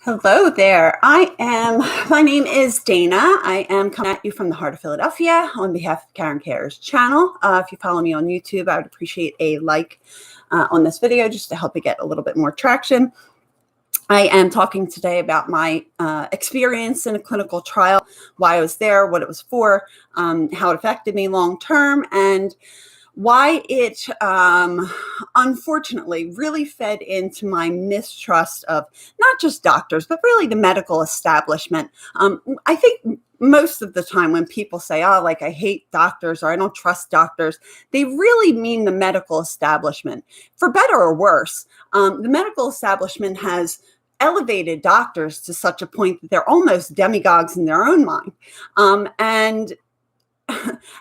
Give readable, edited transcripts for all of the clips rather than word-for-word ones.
Hello there. My name is Dana. I am coming at you from the heart of Philadelphia on behalf of Karen Cares channel. If you follow me on YouTube, I would appreciate a like on this video just to help it get a little bit more traction. I am talking today about my experience in a clinical trial, why I was there, what it was for, how it affected me long term, and why it unfortunately really fed into my mistrust of not just doctors, but really the medical establishment. I think most of the time when people say, oh, like I hate doctors or I don't trust doctors, they really mean the medical establishment. For better or worse, the medical establishment has elevated doctors to such a point that they're almost demigods in their own mind.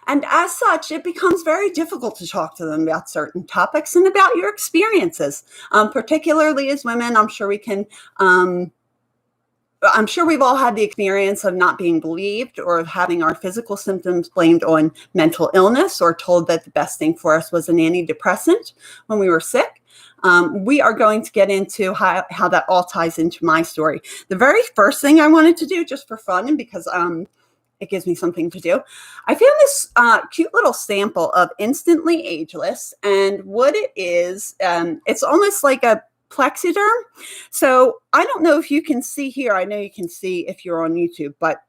And as such, it becomes very difficult to talk to them about certain topics and about your experiences, particularly as women. I'm sure we've all had the experience of not being believed or of having our physical symptoms blamed on mental illness or told that the best thing for us was an antidepressant when we were sick. We are going to get into how that all ties into my story. The very first thing I wanted to do, just for fun and because it gives me something to do, I found this cute little sample of Instantly Ageless, and what it is, it's almost like a Plexiderm. So I don't know if you can see here. I know you can see if you're on YouTube, but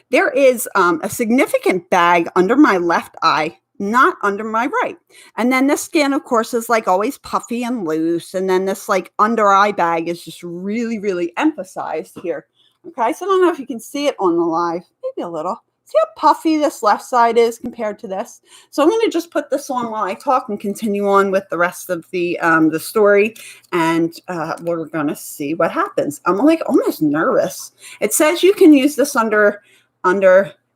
there is a significant bag under my left eye, not under my right. And then the skin, of course, is like always puffy and loose. And then this like under eye bag is just really, really emphasized here. Okay, so I don't know if you can see it on the live, maybe a little. See how puffy this left side is compared to this? So I'm going to just put this on while I talk and continue on with the rest of the story, and we're going to see what happens. I'm like almost nervous. It says you can use this under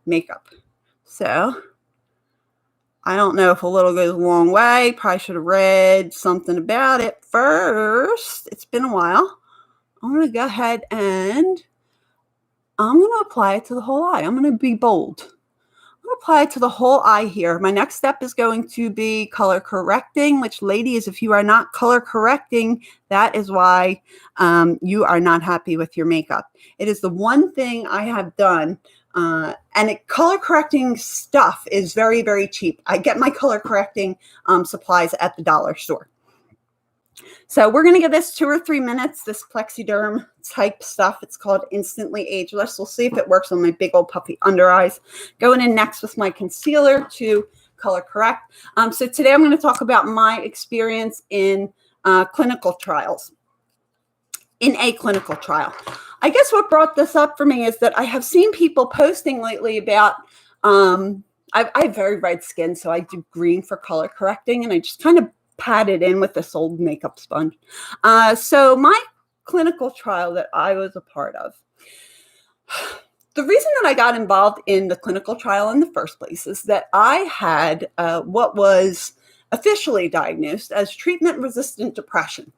makeup. So I don't know if a little goes a long way. Probably should have read something about it first. It's been a while. I'm going to go ahead and I'm going to apply it to the whole eye. I'm going to be bold. I'm going to apply it to the whole eye here. My next step is going to be color correcting, which, ladies, if you are not color correcting, that is why you are not happy with your makeup. It is the one thing I have done. Color correcting stuff is very, very cheap. I get my color correcting supplies at the dollar store. So we're going to give this 2 or 3 minutes, this Plexiderm type stuff. It's called Instantly Ageless. We'll see if it works on my big old puffy under eyes. Going in next with my concealer to color correct. So today I'm going to talk about my experience in clinical trials. In a clinical trial. I guess what brought this up for me is that I have seen people posting lately about, I have very red skin, so I do green for color correcting, and I just kind of pat it in with this old makeup sponge. So my clinical trial that I was a part of, the reason that I got involved in the clinical trial in the first place is that I had what was officially diagnosed as treatment-resistant depression.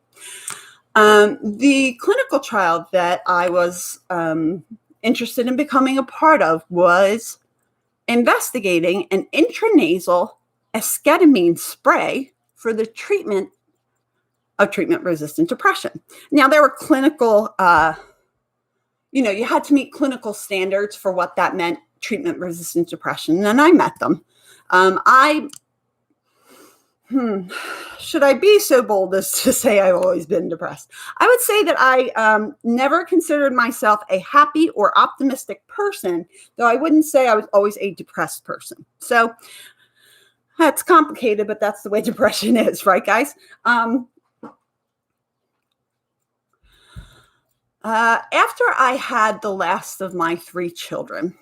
The clinical trial that I was interested in becoming a part of was investigating an intranasal esketamine spray for the treatment of treatment-resistant depression. Now, there were clinical, you had to meet clinical standards for what that meant, treatment-resistant depression, and I met them. Should I be so bold as to say I've always been depressed? I would say that I never considered myself a happy or optimistic person, though I wouldn't say I was always a depressed person. So that's complicated, but that's the way depression is, right, guys? After I had the last of my 3 children,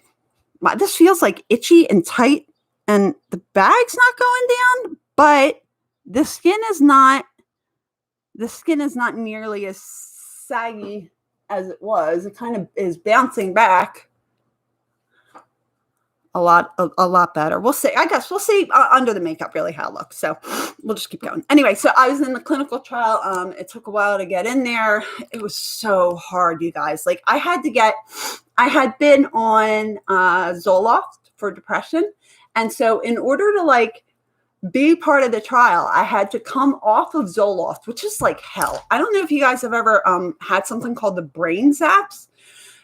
this feels like itchy and tight, and the bag's not going down, but the skin is not nearly as saggy as it was. It kind of is bouncing back a lot better. We'll see. I guess we'll see under the makeup really how it looks. So we'll just keep going. Anyway, so I was in the clinical trial. It took a while to get in there. It was so hard, you guys. Like I had been on Zoloft for depression. And so in order to be part of the trial, I had to come off of Zoloft, which is like hell. I don't know if you guys have ever had something called the brain zaps.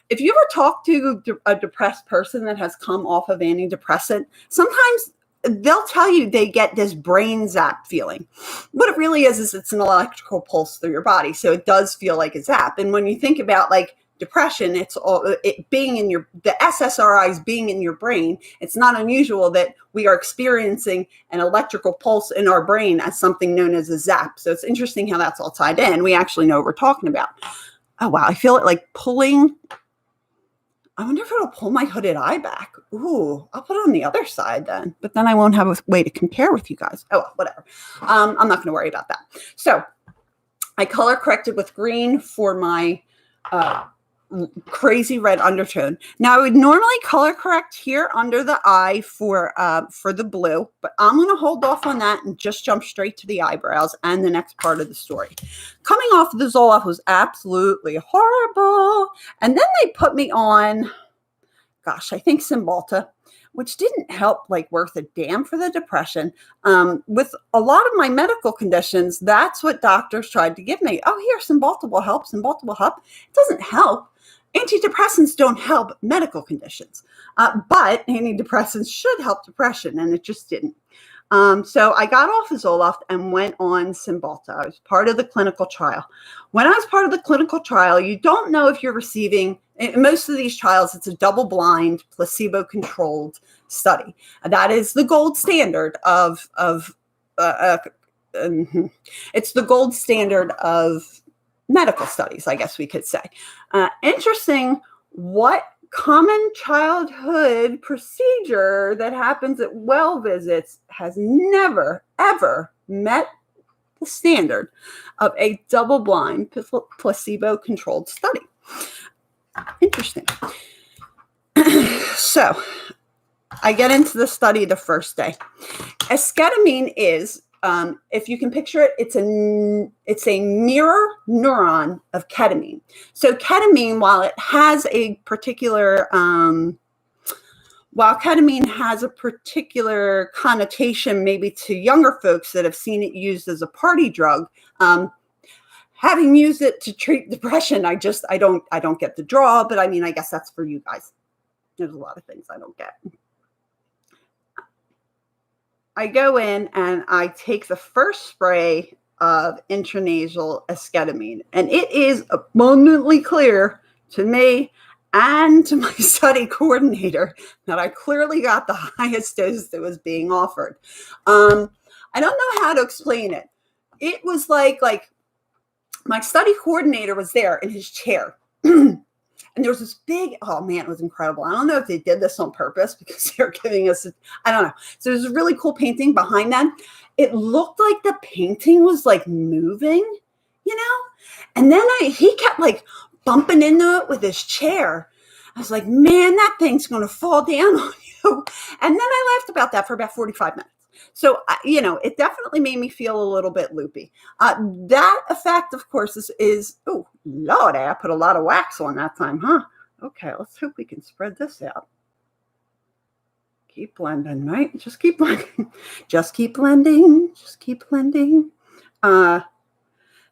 If you ever talk to a depressed person that has come off of antidepressant, sometimes they'll tell you they get this brain zap feeling. What it really is it's an electrical pulse through your body. So it does feel like a zap. And when you think about like depression, it's all it being in the SSRIs being in your brain. It's not unusual that we are experiencing an electrical pulse in our brain as something known as a zap. So it's interesting how that's all tied in. We actually know what we're talking about. Oh, wow. I feel it like pulling. I wonder if it'll pull my hooded eye back. Ooh, I'll put it on the other side then. But then I won't have a way to compare with you guys. Oh, whatever. I'm not going to worry about that. So I color corrected with green for my crazy red undertone. Now I would normally color correct here under the eye for the blue, but I'm going to hold off on that and just jump straight to the eyebrows and the next part of the story. Coming off of the Zoloft was absolutely horrible. And then they put me on, gosh, I think Cymbalta, which didn't help like worth a damn for the depression. With a lot of my medical conditions, that's what doctors tried to give me. Oh, here, Cymbalta will help. Cymbalta will help. It doesn't help. Antidepressants don't help medical conditions, but antidepressants should help depression, and it just didn't. So I got off of Zoloft and went on Cymbalta. I was part of the clinical trial. When I was part of the clinical trial, you don't know if you're receiving, in most of these trials, it's a double-blind, placebo-controlled study. That is the gold standard it's the gold standard of medical studies, I guess we could say. Interesting, what common childhood procedure that happens at well visits has never, ever met the standard of a double-blind, placebo-controlled study. Interesting. So I get into the study the first day. Esketamine is, if you can picture it, it's a mirror neuron of ketamine. So ketamine, while ketamine has a particular connotation maybe to younger folks that have seen it used as a party drug, having used it to treat depression, I don't get the draw, but I mean, I guess that's for you guys. There's a lot of things I don't get. I go in and I take the first spray of intranasal esketamine, and it is abundantly clear to me and to my study coordinator that I clearly got the highest dose that was being offered. I don't know how to explain it. It was like my study coordinator was there in his chair. And there was this big, oh man, it was incredible. I don't know if they did this on purpose because they were giving us, I don't know. So there's a really cool painting behind them. It looked like the painting was like moving, you know? And then he kept like bumping into it with his chair. I was like, man, that thing's going to fall down on you. And then I laughed about that for about 45 minutes. So, it definitely made me feel a little bit loopy. That effect, of course, is oh, Lord, I put a lot of wax on that time, huh? Okay, let's hope we can spread this out. Keep blending, right? Just keep blending. Just keep blending. Just keep blending.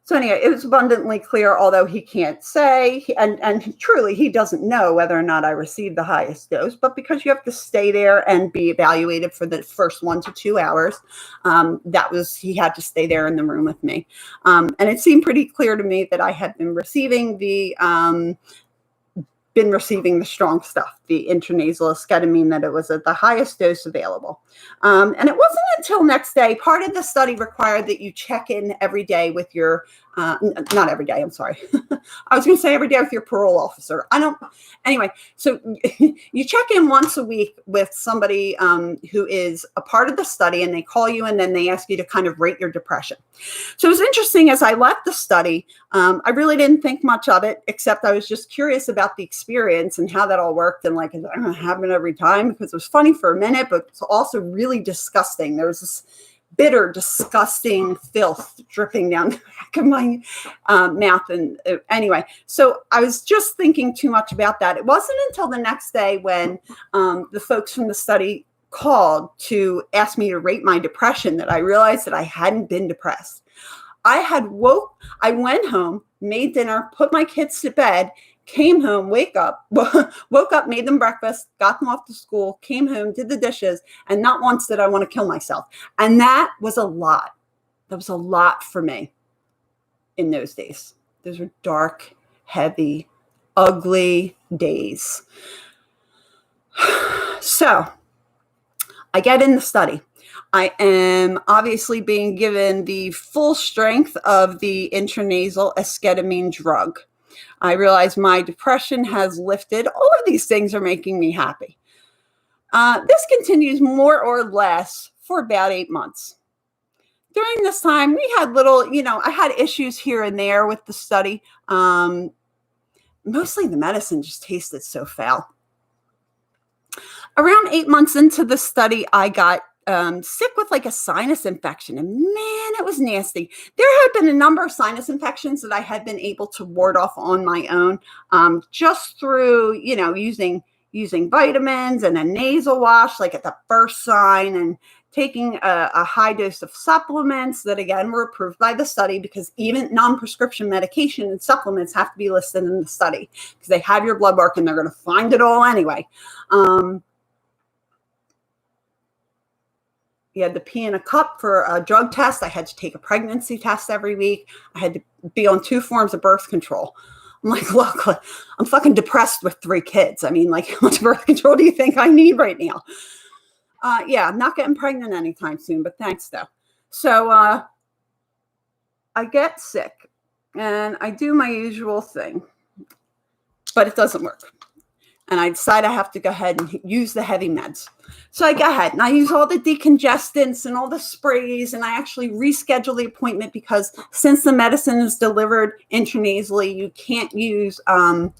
So anyway, it was abundantly clear, although he can't say, and truly he doesn't know whether or not I received the highest dose, but because you have to stay there and be evaluated for the first 1 to 2 hours, he had to stay there in the room with me. And it seemed pretty clear to me that I had been receiving the strong stuff, the intranasal esketamine, that it was at the highest dose available. And it wasn't until next day, part of the study required that you check in every day with your, not every day, I'm sorry. I was going to say every day with your parole officer. Anyway, so you check in once a week with somebody who is a part of the study, and they call you and then they ask you to kind of rate your depression. So it was interesting, as I left the study, I really didn't think much of it, except I was just curious about the experience and how that all worked. And like, it doesn't happen every time, because it was funny for a minute, but it's also really disgusting. There was this bitter, disgusting filth dripping down the back of my mouth. And anyway, so I was just thinking too much about that. It wasn't until the next day when the folks from the study called to ask me to rate my depression that I realized that I hadn't been depressed. I went home, made dinner, put my kids to bed, came home, woke up, made them breakfast, got them off to school, came home, did the dishes, and not once did I want to kill myself. And that was a lot. That was a lot for me in those days. Those were dark, heavy, ugly days. So I get in the study. I am obviously being given the full strength of the intranasal esketamine drug. I realize my depression has lifted. All of these things are making me happy. This continues more or less for about 8 months. During this time, we had I had issues here and there with the study. Mostly the medicine just tasted so foul. Around 8 months into the study, I got sick with like a sinus infection, and man, it was nasty. There had been a number of sinus infections that I had been able to ward off on my own, just through, using vitamins and a nasal wash, like at the first sign, and taking a high dose of supplements that, again, were approved by the study, because even non-prescription medication and supplements have to be listed in the study because they have your blood work and they're going to find it all anyway. You had to pee in a cup for a drug test. I had to take a pregnancy test every week. I had to be on 2 forms of birth control. I'm like, look, I'm fucking depressed with 3 kids. I mean, like, how much birth control do you think I need right now? Yeah, I'm not getting pregnant anytime soon, but thanks though. So I get sick and I do my usual thing, but it doesn't work. And I decide I have to go ahead and use the heavy meds. So I go ahead and I use all the decongestants and all the sprays, and I actually reschedule the appointment because since the medicine is delivered intranasally, you can't use, you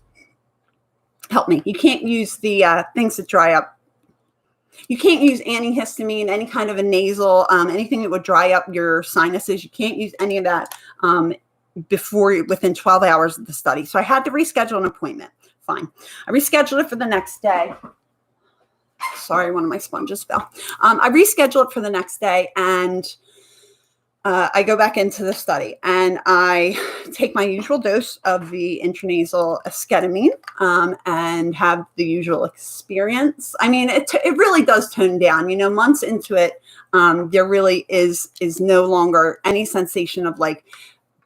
can't use the things that dry up. You can't use antihistamine, any kind of a nasal, anything that would dry up your sinuses. You can't use any of that within 12 hours of the study. So I had to reschedule an appointment. Fine. I rescheduled it for the next day. Sorry, one of my sponges fell. I rescheduled it for the next day, and I go back into the study, and I take my usual dose of the intranasal esketamine and have the usual experience. I mean, it really does tone down. Months into it, there really is no longer any sensation of like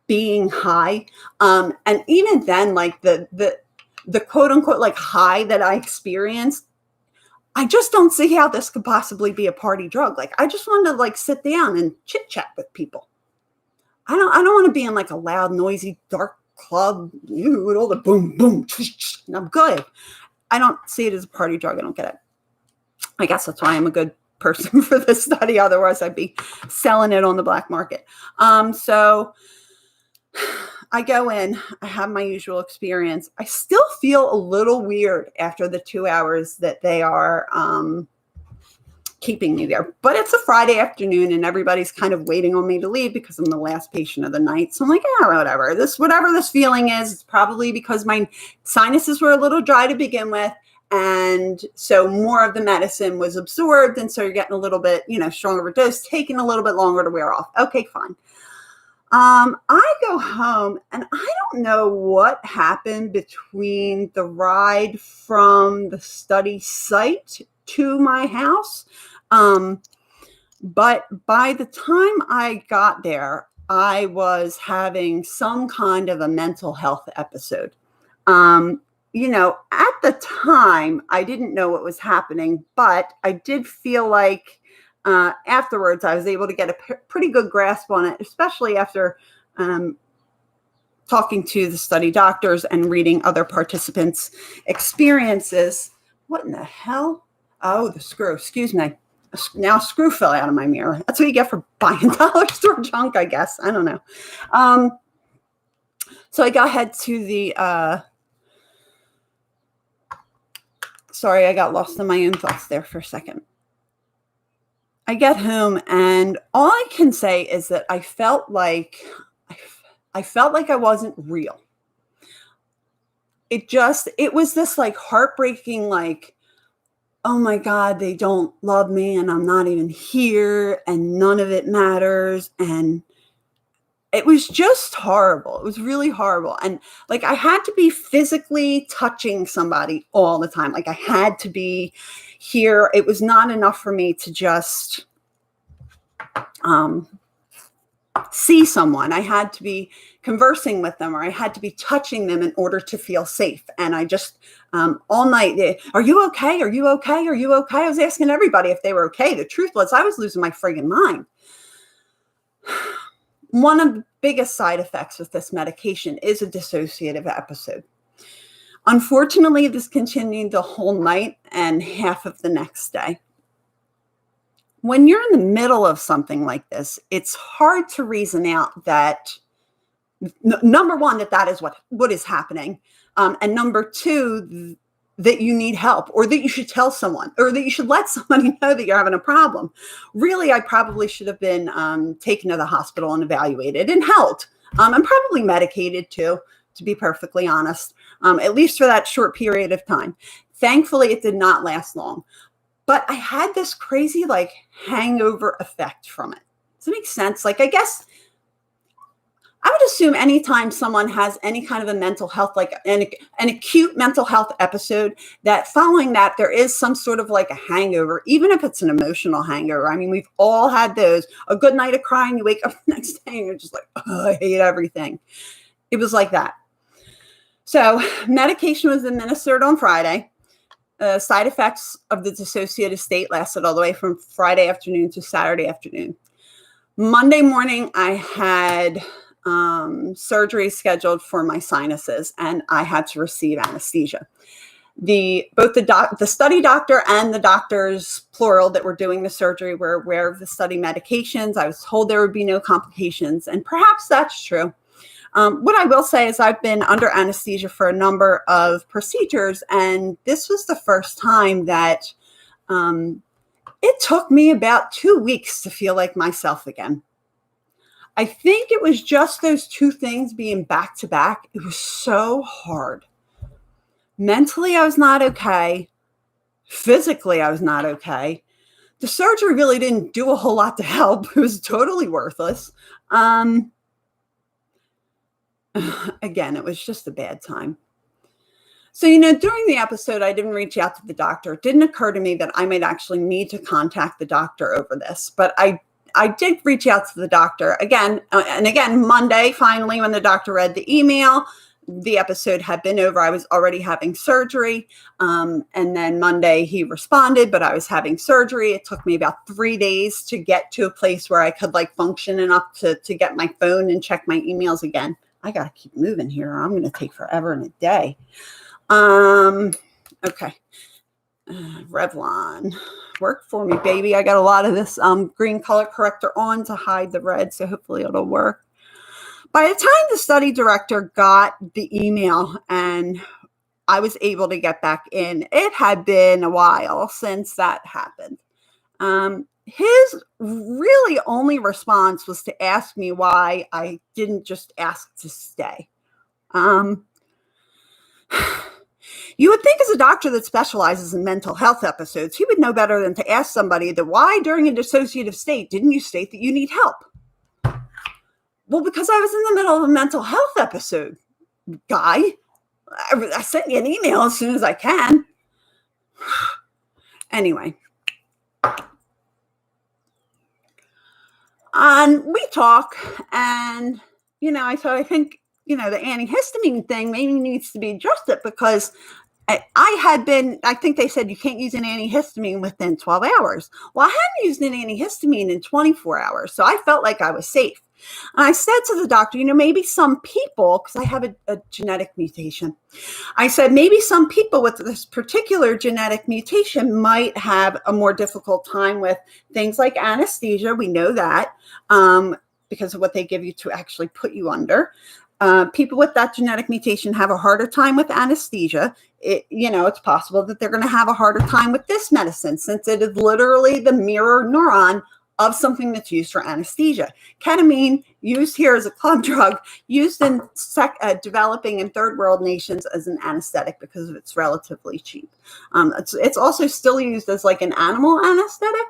being high. And even then, like the quote unquote like high that I experienced, I just don't see how this could possibly be a party drug. Like, I just wanted to like sit down and chit chat with people. I don't want to be in like a loud, noisy, dark club with all the boom, boom, and I'm good. I don't see it as a party drug. I don't get it. I guess that's why I'm a good person for this study. Otherwise, I'd be selling it on the black market. So I go in, I have my usual experience. I still feel a little weird after the 2 hours that they are keeping me there. But it's a Friday afternoon and everybody's kind of waiting on me to leave because I'm the last patient of the night. So I'm like, whatever. Whatever this feeling is, it's probably because my sinuses were a little dry to begin with. And so more of the medicine was absorbed. And so you're getting a little bit, stronger of a dose, taking a little bit longer to wear off. Okay, fine. I go home and I don't know what happened between the ride from the study site to my house. But by the time I got there, I was having some kind of a mental health episode. At the time, I didn't know what was happening, but I did feel like afterwards, I was able to get a pretty good grasp on it, especially after talking to the study doctors and reading other participants' experiences. What in the hell? Oh, the screw. Excuse me. Now a screw fell out of my mirror. That's what you get for buying dollar store junk, I guess. I don't know. So I go ahead to the... sorry, I got lost in my own thoughts there for a second. I get home and all I can say is that I felt like I wasn't real. It was this like heartbreaking, like oh my God, they don't love me and I'm not even here and none of it matters. And it was just horrible. It was really horrible. And like I had to be physically touching somebody all the time. Like I had to be here. It was not enough for me to just see someone. I had to be conversing with them, or I had to be touching them in order to feel safe. And I just all night, are you okay? Are you okay? Are you okay? I was asking everybody if they were okay. The truth was I was losing my friggin' mind. One of the biggest side effects with this medication is a dissociative episode. Unfortunately, this continued the whole night and half of the next day. When you're in the middle of something like this, it's hard to reason out that, number one, that is what is happening. And number two, that you need help, or that you should tell someone, or that you should let somebody know that you're having a problem. Really, I probably should have been taken to the hospital and evaluated and held. I'm probably medicated too, to be perfectly honest, at least for that short period of time. Thankfully, it did not last long. But I had this crazy like hangover effect from it. Does it make sense? Like, I guess I would assume anytime someone has any kind of a mental health, like an acute mental health episode, that following that, there is some sort of like a hangover, even if it's an emotional hangover. I mean, we've all had those. A good night of crying, you wake up the next day and you're just like, oh, I hate everything. It was like that. So medication was administered on Friday. Side effects of the dissociative state lasted all the way from Friday afternoon to Saturday afternoon. Monday morning, I had surgery scheduled for my sinuses, and I had to receive anesthesia. Both the study doctor and the doctors, plural, that were doing the surgery were aware of the study medications. I was told there would be no complications, and perhaps that's true. What I will say is I've been under anesthesia for a number of procedures, and this was the first time that it took me about 2 weeks to feel like myself again. I think it was just those two things being back to back. It was so hard. Mentally, I was not okay. Physically, I was not okay. The surgery really didn't do a whole lot to help. It was totally worthless. Again, it was just a bad time. So, during the episode, I didn't reach out to the doctor. It didn't occur to me that I might actually need to contact the doctor over this, but I did reach out to the doctor again. And again, Monday, finally, when the doctor read the email, the episode had been over. I was already having surgery. And then Monday he responded, but I was having surgery. It took me about 3 days to get to a place where I could like function enough to get my phone and check my emails again. I got to keep moving here. I'm going to take forever and a day. Okay. Revlon, work for me, baby. I got a lot of this green color corrector on to hide the red, so hopefully it'll work. By the time the study director got the email and I was able to get back in, it had been a while since that happened. His really only response was to ask me why I didn't just ask to stay. You would think as a doctor that specializes in mental health episodes, he would know better than to ask somebody that why during a dissociative state didn't you state that you need help? Well, because I was in the middle of a mental health episode, guy. I sent you an email as soon as I can. Anyway. And we talk, and, I think, the antihistamine thing maybe needs to be adjusted because I think they said you can't use an antihistamine within 12 hours. Well, I hadn't used an antihistamine in 24 hours, so I felt like I was safe. And I said to the doctor, maybe some people, because I have a genetic mutation, I said maybe some people with this particular genetic mutation might have a more difficult time with things like anesthesia. We know that because of what they give you to actually put you under. People with that genetic mutation have a harder time with anesthesia. It's possible that they're going to have a harder time with this medicine since it is literally the mirror neuron of something that's used for anesthesia. Ketamine, used here as a club drug, used in developing and third world nations as an anesthetic because it's relatively cheap. It's also still used as like an animal anesthetic.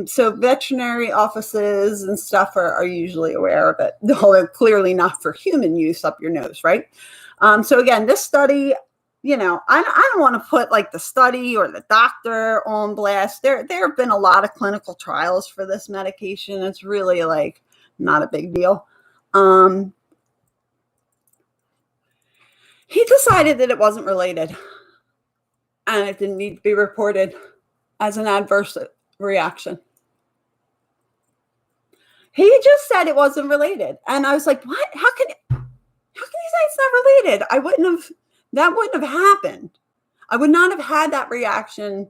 So veterinary offices and stuff are usually aware of it, although clearly not for human use up your nose, right? So again, this study, I don't want to put like the study or the doctor on blast. There have been a lot of clinical trials for this medication. It's really like not a big deal. He decided that it wasn't related and it didn't need to be reported as an adverse reaction. He just said it wasn't related. And I was like, what? How can you say it's not related? That wouldn't have happened. I would not have had that reaction.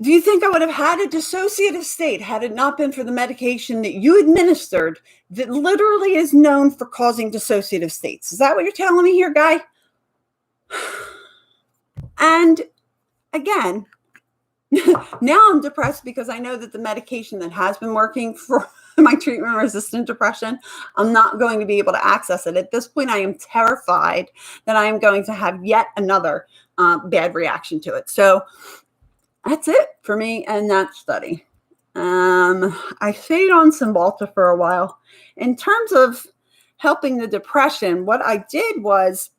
Do you think I would have had a dissociative state had it not been for the medication that you administered that literally is known for causing dissociative states? Is that what you're telling me here, guy? And again, now I'm depressed because I know that the medication that has been working for my treatment-resistant depression, I'm not going to be able to access it. At this point, I am terrified that I am going to have yet another bad reaction to it. So that's it for me and that study. I stayed on Cymbalta for a while. In terms of helping the depression, what I did was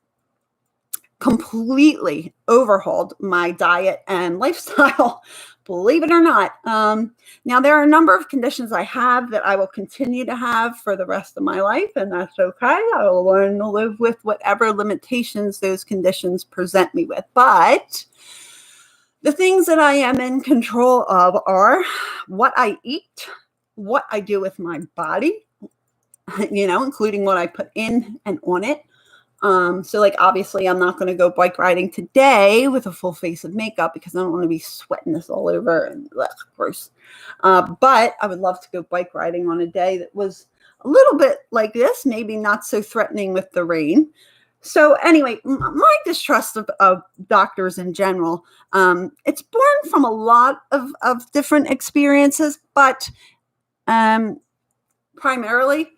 completely overhauled my diet and lifestyle, believe it or not. Now, there are a number of conditions I have that I will continue to have for the rest of my life, and that's okay. I will learn to live with whatever limitations those conditions present me with. But the things that I am in control of are what I eat, what I do with my body, including what I put in and on it. So like, obviously I'm not going to go bike riding today with a full face of makeup because I don't want to be sweating this all over and gross. But I would love to go bike riding on a day that was a little bit like this, maybe not so threatening with the rain. So anyway, my distrust of doctors in general, it's born from a lot of different experiences, but primarily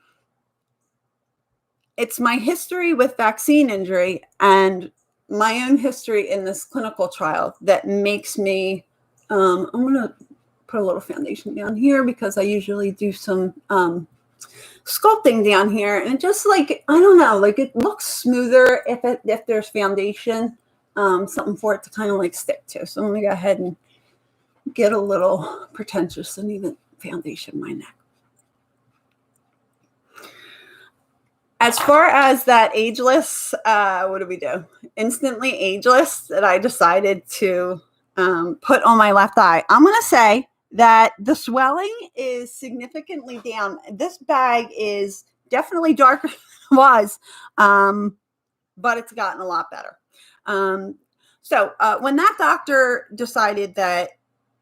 it's my history with vaccine injury and my own history in this clinical trial that makes me, I'm going to put a little foundation down here because I usually do some sculpting down here. And just like, I don't know, like it looks smoother if there's foundation, something for it to kind of like stick to. So I'm going to go ahead and get a little pretentious and even foundation in my neck. As far as that ageless, what do we do? Instantly ageless that I decided to put on my left eye. I'm going to say that the swelling is significantly down. This bag is definitely darker than it was, but it's gotten a lot better. So when that doctor decided that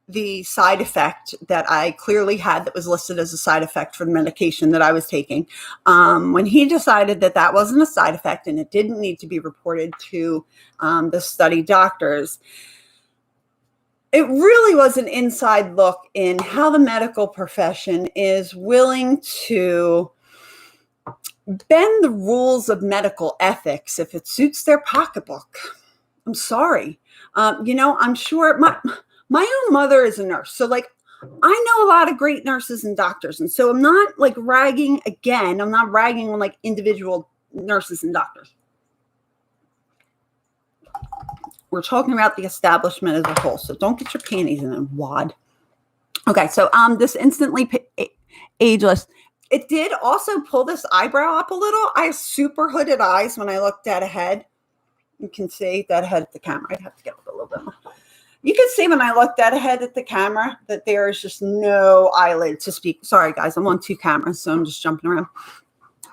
the side effect that I clearly had that was listed as a side effect for the medication that I was taking, when he decided that that wasn't a side effect and it didn't need to be reported to the study doctors, it really was an inside look in how the medical profession is willing to bend the rules of medical ethics if it suits their pocketbook. I'm sorry. I'm sure my own mother is a nurse. So like, I know a lot of great nurses and doctors. And so I'm not like ragging again. I'm not ragging on like individual nurses and doctors. We're talking about the establishment as a whole. So don't get your panties in a wad. Okay. So this instantly ageless, it did also pull this eyebrow up a little. I have super hooded eyes when I looked at ahead. You can see that ahead at the camera. I'd have to get up a little bit more. You can see when I looked at ahead at the camera that there is just no eyelid to speak. Sorry, guys, I'm on two cameras, so I'm just jumping around.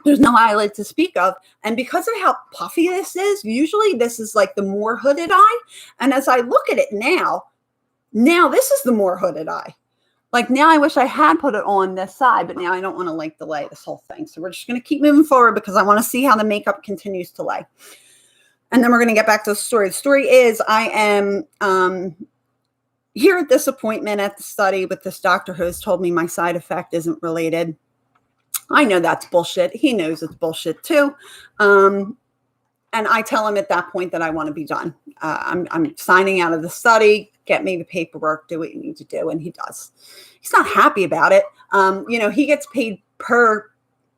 There's no eyelid to speak of. And because of how puffy this is, usually this is like the more hooded eye. And as I look at it now this is the more hooded eye. Like now I wish I had put it on this side, but now I don't want to like delay this whole thing. So we're just going to keep moving forward because I want to see how the makeup continues to lay. And then we're going to get back to the story. The story is I am hear a disappointment at the study with this doctor who has told me my side effect isn't related. I know that's bullshit. He knows it's bullshit too. And I tell him at that point that I want to be done. I'm signing out of the study. Get me the paperwork. Do what you need to do. And he does. He's not happy about it. He gets paid per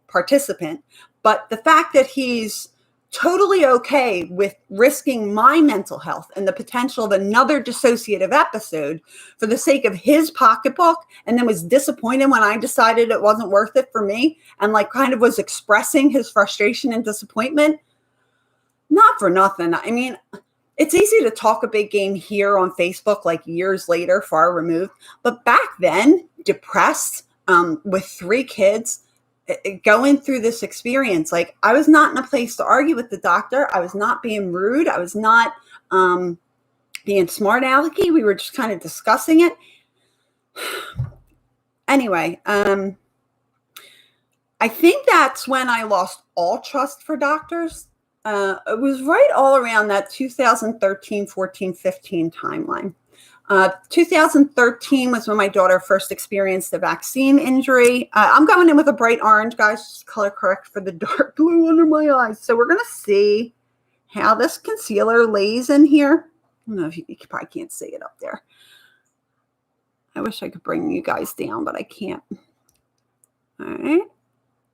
participant. But the fact that he's totally okay with risking my mental health and the potential of another dissociative episode for the sake of his pocketbook, and then was disappointed when I decided it wasn't worth it for me, and like kind of was expressing his frustration and disappointment. Not for nothing. I mean, it's easy to talk a big game here on Facebook, like years later, far removed. But back then, depressed, with 3 kids, going through this experience, like I was not in a place to argue with the doctor. I was not being rude. I was not being smart alecky. We were just kind of discussing it. Anyway, I think that's when I lost all trust for doctors. It was right all around that 2013, 14, 15 timeline. 2013 was when my daughter first experienced a vaccine injury. I'm going in with a bright orange, guys, just color correct for the dark blue under my eyes. So we're going to see how this concealer lays in here. I don't know if you probably can't see it up there. I wish I could bring you guys down, but I can't. All right.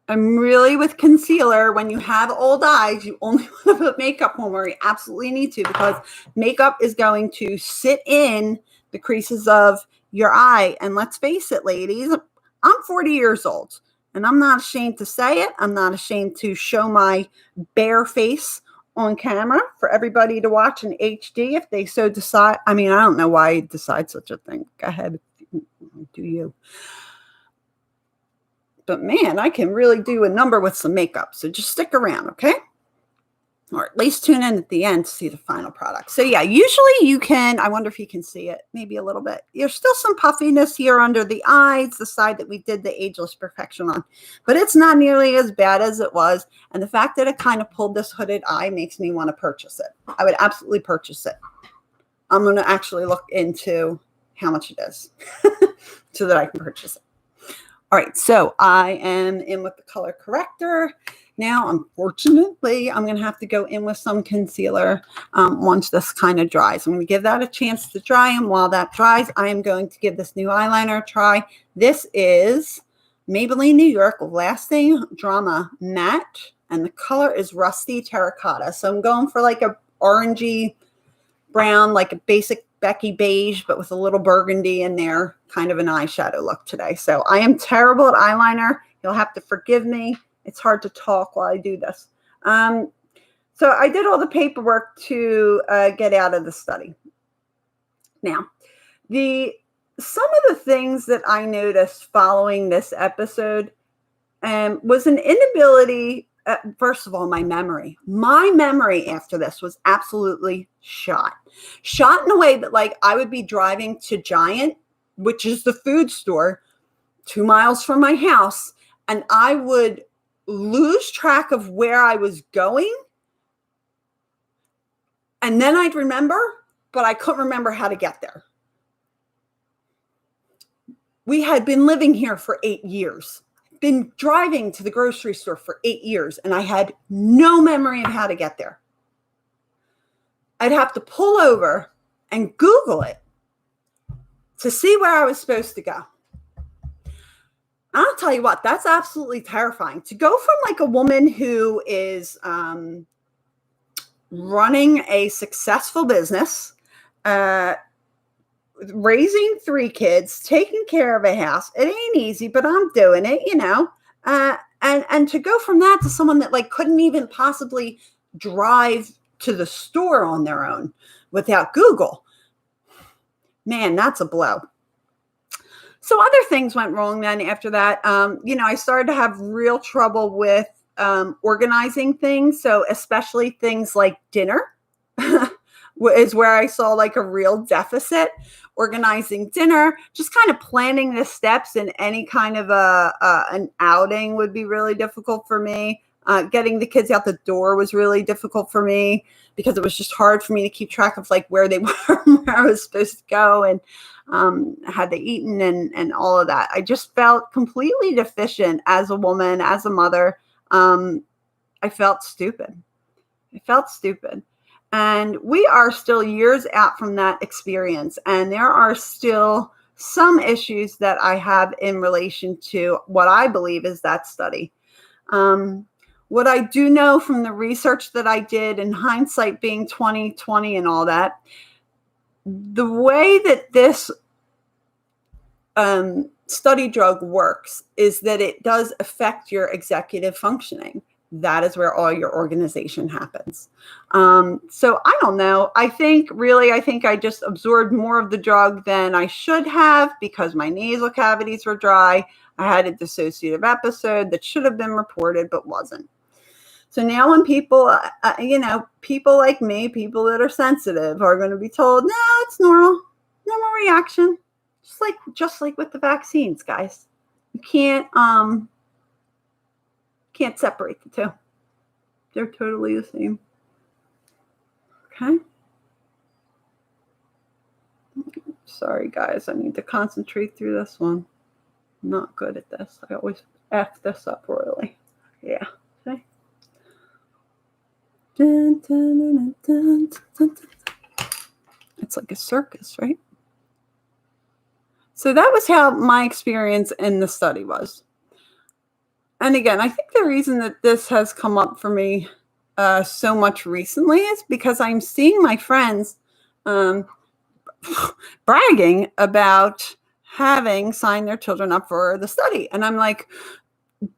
I'm really with concealer. When you have old eyes, you only want to put makeup on where you absolutely need to, because makeup is going to sit in the creases of your eye. And let's face it, ladies, I'm 40 years old, and I'm not ashamed to say it. I'm not ashamed to show my bare face on camera for everybody to watch in HD if they so decide. I mean, I don't know why you decide such a thing. Go ahead, do you. But man, I can really do a number with some makeup. So just stick around, okay? Or at least tune in at the end to see the final product. So yeah, usually you can, I wonder if you can see it, maybe a little bit. There's still some puffiness here under the eyes, the side that we did the Ageless Perfection on. But it's not nearly as bad as it was. And the fact that it kind of pulled this hooded eye makes me want to purchase it. I would absolutely purchase it. I'm going to actually look into how much it is so that I can purchase it. All right, so I am in with the color corrector. Now, unfortunately, I'm going to have to go in with some concealer once this kind of dries. I'm going to give that a chance to dry, and while that dries, I am going to give this new eyeliner a try. This is Maybelline New York Lasting Drama Matte, and the color is Rusty Terracotta. So I'm going for like a orangey brown, like a basic Becky beige, but with a little burgundy in there, kind of an eyeshadow look today. So I am terrible at eyeliner. You'll have to forgive me. It's hard to talk while I do this. So I did all the paperwork to get out of the study. Now, some of the things that I noticed following this episode was an inability. First of all, my memory. My memory after this was absolutely shot. Shot in a way that, like, I would be driving to Giant, which is the food store 2 miles from my house, and I would lose track of where I was going. And then I'd remember, but I couldn't remember how to get there. We had been living here for 8 years. Been driving to the grocery store for 8 years, and I had no memory of how to get there. I'd have to pull over and Google it to see where I was supposed to go. I'll tell you what, that's absolutely terrifying. To go from like a woman who is running a successful business, raising 3 kids, taking care of a house. It ain't easy, but I'm doing it, you know. And to go from that to someone that like couldn't even possibly drive to the store on their own without Google. Man, that's a blow. So other things went wrong then after that. I started to have real trouble with organizing things. So especially things like dinner is where I saw like a real deficit. Organizing dinner, just kind of planning the steps in any kind of an outing would be really difficult for me. Getting the kids out the door was really difficult for me because it was just hard for me to keep track of like where they were, where I was supposed to go, and had they eaten and all of that. I just felt completely deficient as a woman, as a mother. I felt stupid. I felt stupid. And we are still years out from that experience. And there are still some issues that I have in relation to what I believe is that study. What I do know from the research that I did, in hindsight being 2020 and all that, the way that this study drug works is that it does affect your executive functioning. That is where all your organization happens. So I don't know. I think I just absorbed more of the drug than I should have because my nasal cavities were dry. I had a dissociative episode that should have been reported but wasn't. So now when people, people like me, people that are sensitive, are going to be told, no, it's normal reaction. Just like with the vaccines, guys. You can't separate the two. They're totally the same. Okay. Sorry, guys. I need to concentrate through this one. I'm not good at this. I always F this up royally. Yeah. Okay. Dun, dun, dun, dun, dun, dun. It's like a circus, right? So that was how my experience in the study was. And again, I think the reason that this has come up for me so much recently is because I'm seeing my friends bragging about having signed their children up for the study. And I'm like,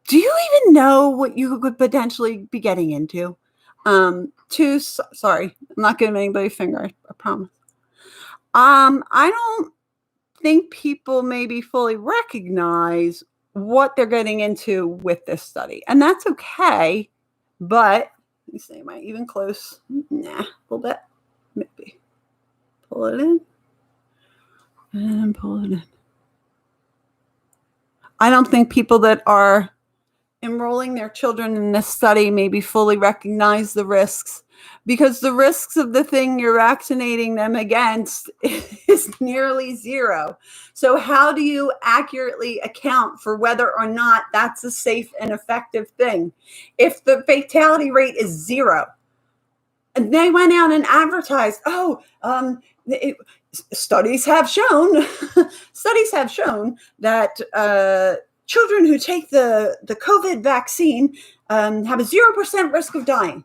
do you even know what you could potentially be getting into? Sorry, I'm not giving anybody a finger, I promise. I don't think people maybe fully recognize what they're getting into with this study. And that's okay. But let me see, am I even close? Nah, a little bit. Maybe. Pull it in. And pull it in. I don't think people that are enrolling their children in this study maybe fully recognize the risks, because the risks of the thing you're vaccinating them against is nearly zero. So how do you accurately account for whether or not that's a safe and effective thing if the fatality rate is zero? And they went out and advertised, studies have shown that children who take the COVID vaccine have a 0% risk of dying.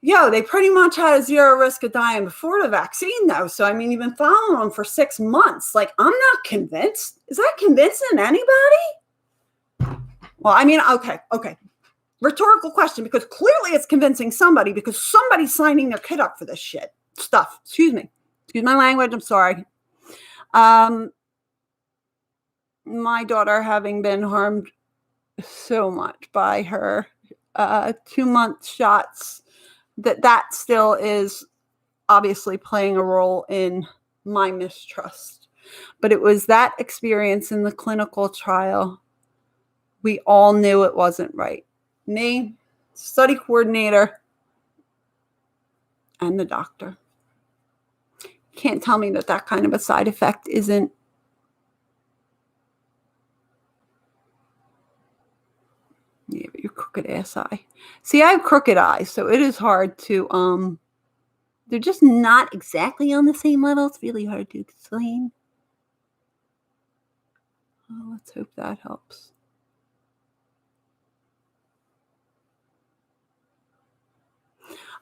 They pretty much had a zero risk of dying before the vaccine, though. So, I mean, you've been following them for 6 months. Like, I'm not convinced. Is that convincing anybody? Well, I mean, okay. Rhetorical question, because clearly it's convincing somebody, because somebody's signing their kid up for this shit stuff. Excuse me. Excuse my language. I'm sorry. My daughter having been harmed so much by her 2-month shots, that still is obviously playing a role in my mistrust. But it was that experience in the clinical trial. We all knew it wasn't right. Me, study coordinator, and the doctor. Can't tell me that kind of a side effect isn't but your crooked ass eye. See, I have crooked eyes, so it is hard to, they're just not exactly on the same level. It's really hard to explain. Oh, let's hope that helps.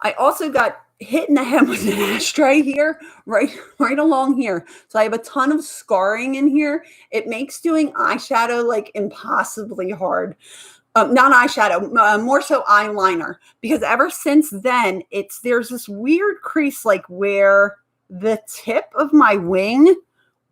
I also got hit in the head with an ashtray here, right along here. So I have a ton of scarring in here. It makes doing eyeshadow like impossibly hard. Not eyeshadow, more so eyeliner, because ever since then, there's this weird crease like where the tip of my wing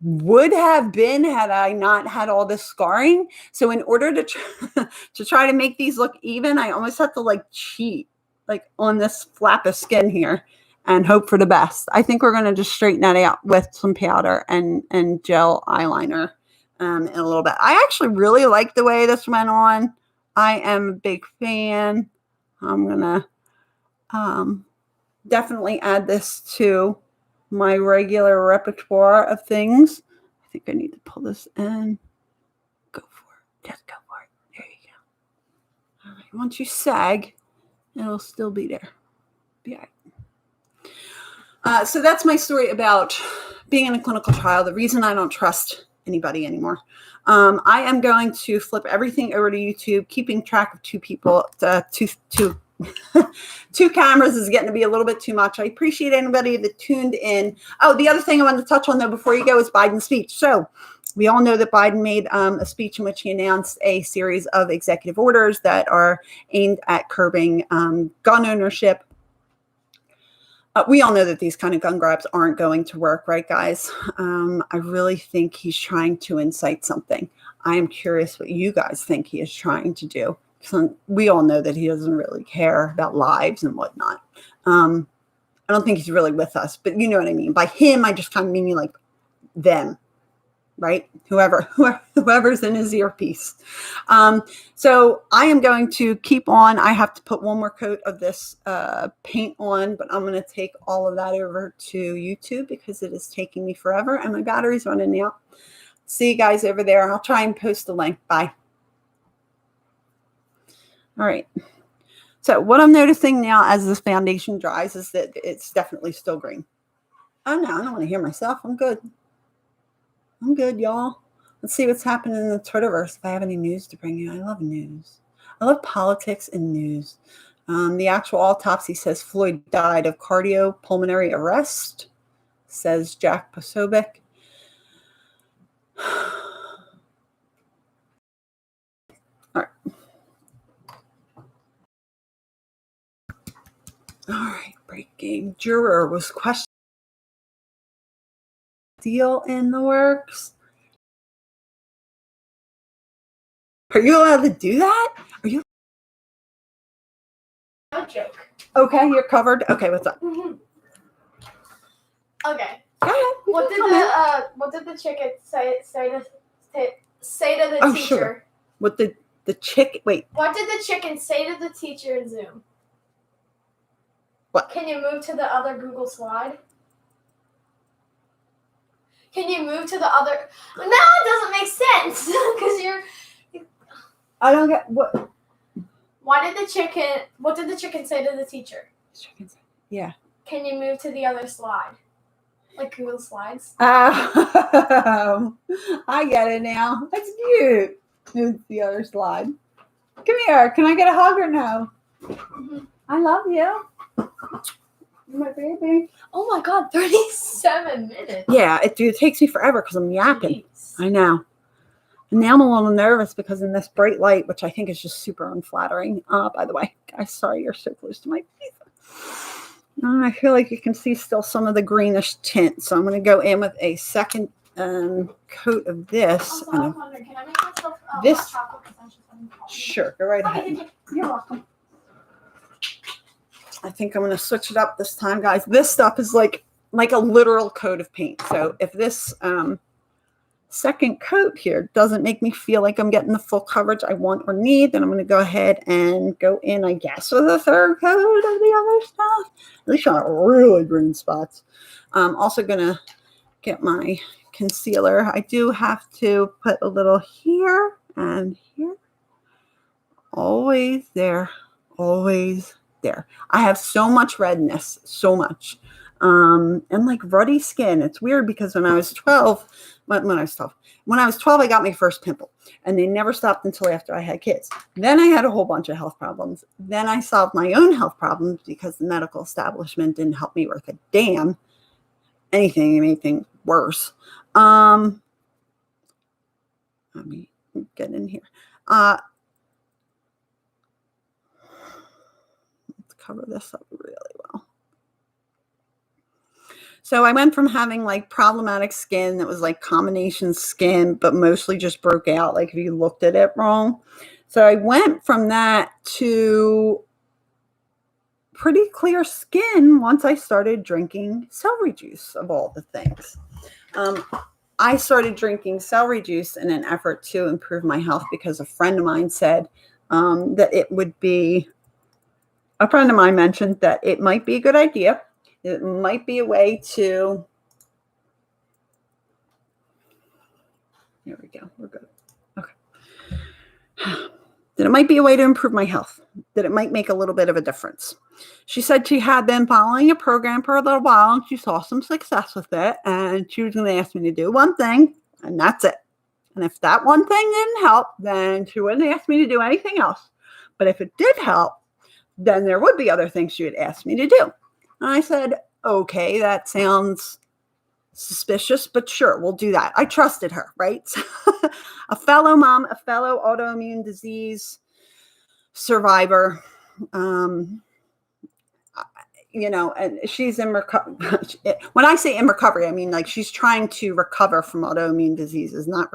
would have been had I not had all this scarring. So in order to try to make these look even, I almost have to like cheat like on this flap of skin here and hope for the best. I think we're going to just straighten that out with some powder and gel eyeliner in a little bit. I actually really like the way this went on. I am a big fan. I'm going to definitely add this to my regular repertoire of things. I think I need to pull this in. Go for it. Just go for it. There you go. All right. Once you sag, it'll still be there. Be all right. So that's my story about being in a clinical trial. The reason I don't trust anybody anymore. I am going to flip everything over to YouTube. Keeping track of two people, two cameras is getting to be a little bit too much. I appreciate anybody that tuned in. Oh, the other thing I wanted to touch on though before you go is Biden's speech. So we all know that Biden made a speech in which he announced a series of executive orders that are aimed at curbing gun ownership. We all know that these kind of gun grabs aren't going to work, right, guys? I really think he's trying to incite something. I am curious what you guys think he is trying to do. So we all know that he doesn't really care about lives and whatnot. I don't think he's really with us, but you know what I mean. By him, I just kind of mean like them, right? Whoever's in his earpiece. So I am going to keep on. I have to put one more coat of this paint on, but I'm going to take all of that over to YouTube because it is taking me forever and my battery's running out. See you guys over there. I'll try and post the link. Bye. All right. So what I'm noticing now as this foundation dries is that it's definitely still green. Oh no, I don't want to hear myself. I'm good. I'm good, y'all. Let's see what's happening in the Twitterverse. If I have any news to bring you, I love news. I love politics and news. The actual autopsy says Floyd died of cardiopulmonary arrest, says Jack Posobiec. All right, breaking. Juror was questioned. Deal in the works. Are you allowed to do that? Are you? No joke. Okay, you're covered. Okay, what's up? Mm-hmm. Okay. Go ahead. What did the chicken say to the Oh, teacher? Sure. What did the chicken? Wait. What did the chicken say to the teacher in Zoom? What? Can you move to the other Google slide? Can you move to the other? No, it doesn't make sense because you're. I don't get what. What did the chicken say to the teacher? Yeah. Can you move to the other slide? Like Google Slides. I get it now. That's cute. Move to the other slide. Come here. Can I get a hug or no? Mm-hmm. I love you. My baby. Oh my God, 37 minutes. Yeah, it takes me forever because I'm yapping. Jeez. I know. And now I'm a little nervous because in this bright light, which I think is just super unflattering. By the way, guys, sorry you're so close to my face. I feel like you can see still some of the greenish tint. So I'm going to go in with a second coat of this. Also, I was wondering, can I make myself this. hot chocolate? Because I was just having coffee. Sure, go right ahead. You're welcome. I think I'm going to switch it up this time, guys. This stuff is like a literal coat of paint. So if this second coat here doesn't make me feel like I'm getting the full coverage I want or need, then I'm going to go ahead and go in, I guess, with a third coat of the other stuff. At least on really green spots. I'm also going to get my concealer. I do have to put a little here and here. Always there. Always there. I have so much redness, so much. And like ruddy skin. It's weird because when I was 12, when I was 12, I got my first pimple and they never stopped until after I had kids. Then I had a whole bunch of health problems. Then I solved my own health problems because the medical establishment didn't help me worth a damn anything worse. Let me get in here. Let's cover this up really well. So I went from having like problematic skin that was like combination skin, but mostly just broke out like if you looked at it wrong. So I went from that to pretty clear skin once I started drinking celery juice, of all the things. I started drinking celery juice in an effort to improve my health because a friend of mine said, that it would be, a friend of mine mentioned that it might be a good idea. It might be a way to, here we go, we're good. Okay. That it might be a way to improve my health, that it might make a little bit of a difference. She said she had been following a program for a little while and she saw some success with it. And she was going to ask me to do one thing, and that's it. And if that one thing didn't help, then she wouldn't ask me to do anything else. But if it did help, then there would be other things she would ask me to do. And I said, okay, that sounds suspicious, but sure, we'll do that. I trusted her, right? A fellow mom, a fellow autoimmune disease survivor, and she's in recovery. When I say in recovery, I mean like she's trying to recover from autoimmune diseases, not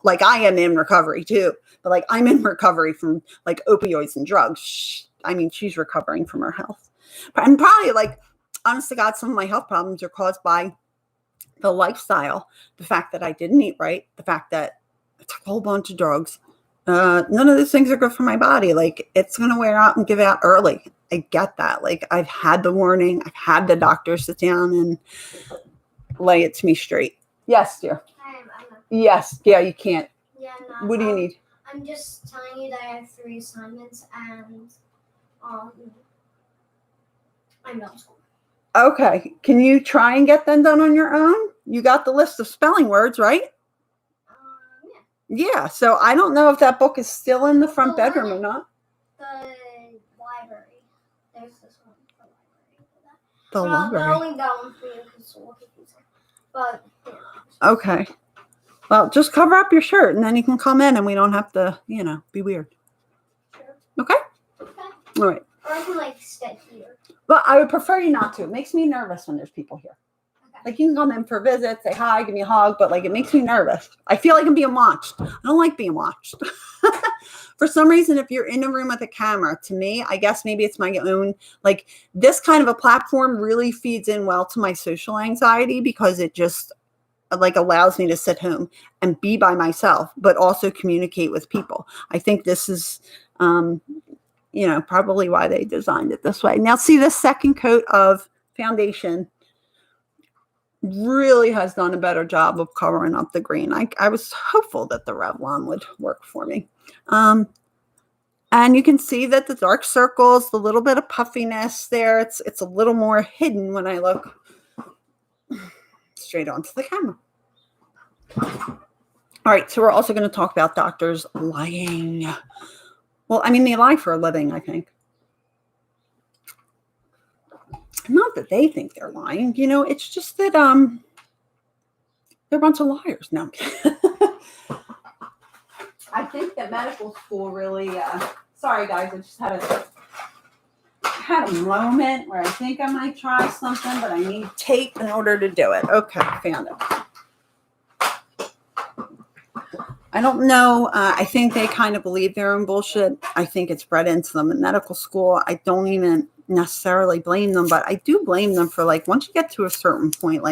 like I am in recovery too, but like I'm in recovery from like opioids and drugs. I mean, she's recovering from her health. And probably like, honest to God, some of my health problems are caused by the lifestyle, the fact that I didn't eat right, the fact that I took a whole bunch of drugs. None of those things are good for my body. Like, it's going to wear out and give out early. I get that. Like, I've had the warning. I've had the doctor sit down and lay it to me straight. Yes, dear. Yes. Yeah, you can't. Yeah, no. What do you need? I'm just telling you that I have 3 assignments and I'm middle school. Okay. Can you try and get them done on your own? You got the list of spelling words, right? Yeah. Yeah. So I don't know if that book is still in the front bedroom or not. The library. There's this one. The library. I'll link that one for you because it's a little confusing. But yeah. Okay. Well, just cover up your shirt and then you can come in and we don't have to, be weird. Sure. Okay? Okay. All right. Or I can stay here. Well, I would prefer you not to. It makes me nervous when there's people here. Okay. Like, you can come in for a visit, say hi, give me a hug, but it makes me nervous. I feel like I'm being watched. I don't like being watched. For some reason, if you're in a room with a camera, to me, I guess maybe it's my own, this kind of a platform really feeds in well to my social anxiety because it just allows me to sit home and be by myself, but also communicate with people. I think this is, probably why they designed it this way. Now, see, this second coat of foundation really has done a better job of covering up the green. I was hopeful that the Revlon would work for me. And you can see that the dark circles, the little bit of puffiness there, it's a little more hidden when I look straight onto the camera. All right, so we're also going to talk about doctors lying. Well, I mean, they lie for a living, I think. Not that they think they're lying, it's just that they're a bunch of liars. No. I think that medical school really, sorry guys, I just had a moment where I think I might try something, but I need tape in order to do it. Okay, found it. I don't know. I think they kind of believe their own bullshit. I think it's bred into them in medical school. I don't even necessarily blame them, but I do blame them for once you get to a certain point,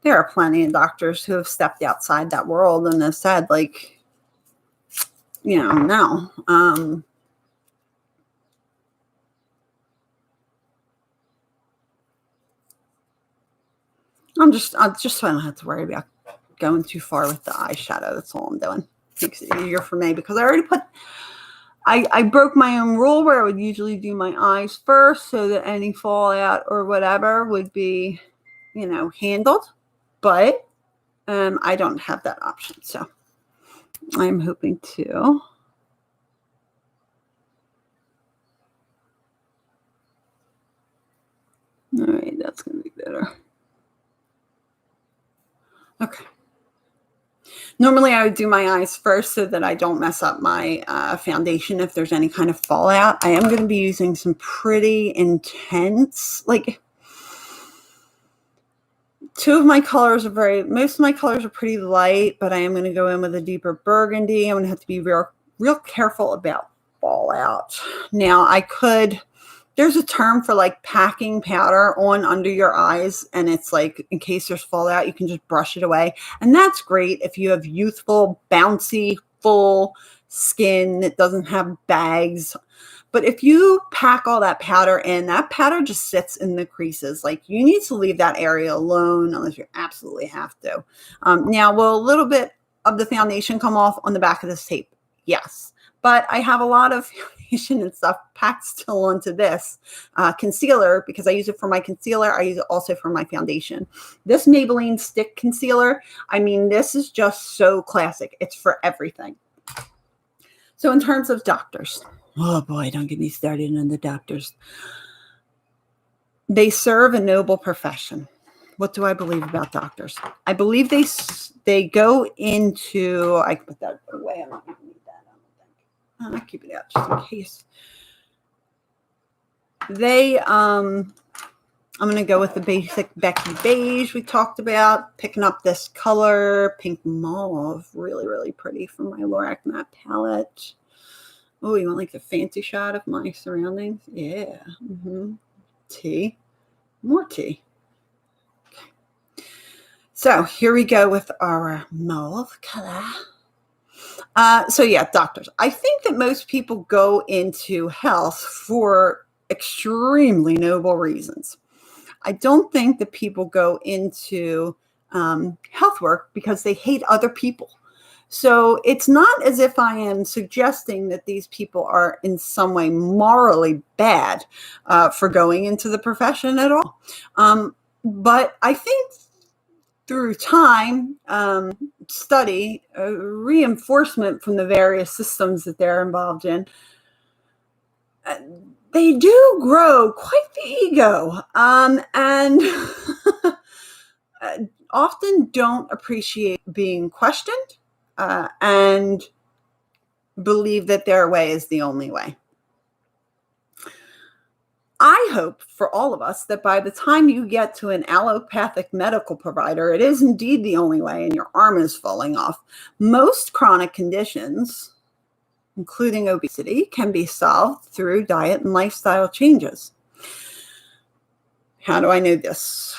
there are plenty of doctors who have stepped outside that world and have said no. I just so I don't have to worry about going too far with the eyeshadow. That's all I'm doing. Makes it easier for me because I already I broke my own rule where I would usually do my eyes first so that any fallout or whatever would be, handled. But I don't have that option. So I'm hoping to. All right, that's going to be better. Okay. Normally I would do my eyes first so that I don't mess up my foundation if there's any kind of fallout. I am going to be using some pretty intense, most of my colors are pretty light, but I am going to go in with a deeper burgundy. I'm going to have to be real careful about fallout. Now there's a term for packing powder on under your eyes. And it's in case there's fallout, you can just brush it away. And that's great if you have youthful, bouncy, full skin. It doesn't have bags. But if you pack all that powder in, that powder just sits in the creases. Like, you need to leave that area alone unless you absolutely have to. Now, will a little bit of the foundation come off on the back of this tape? Yes. But I have a lot of foundation and stuff packed still onto this concealer, because I use it for my concealer. I use it also for my foundation. This Maybelline Stick Concealer, I mean, this is just so classic. It's for everything. So in terms of doctors, oh boy, don't get me started on the doctors. They serve a noble profession. What do I believe about doctors? I believe they go into, I can put that away. I'm not going to need that. I don't think. I'll keep it out just in case. I'm going to go with the basic Becky Beige we talked about. Picking up this color, Pink Mauve. Really, really pretty from my Lorac Matte palette. Oh, you want like the fancy shot of my surroundings? Yeah. Tea. More tea. Okay. So here we go with our mauve color. So yeah, doctors. I think that most people go into health for extremely noble reasons. I don't think that people go into health work because they hate other people. So it's not as if I am suggesting that these people are in some way morally bad for going into the profession at all. But I think through time, study, reinforcement from the various systems that they're involved in, they do grow quite the ego, and often don't appreciate being questioned and believe that their way is the only way. I hope for all of us that by the time you get to an allopathic medical provider, it is indeed the only way and your arm is falling off. Most chronic conditions, including obesity, can be solved through diet and lifestyle changes. How do I know this?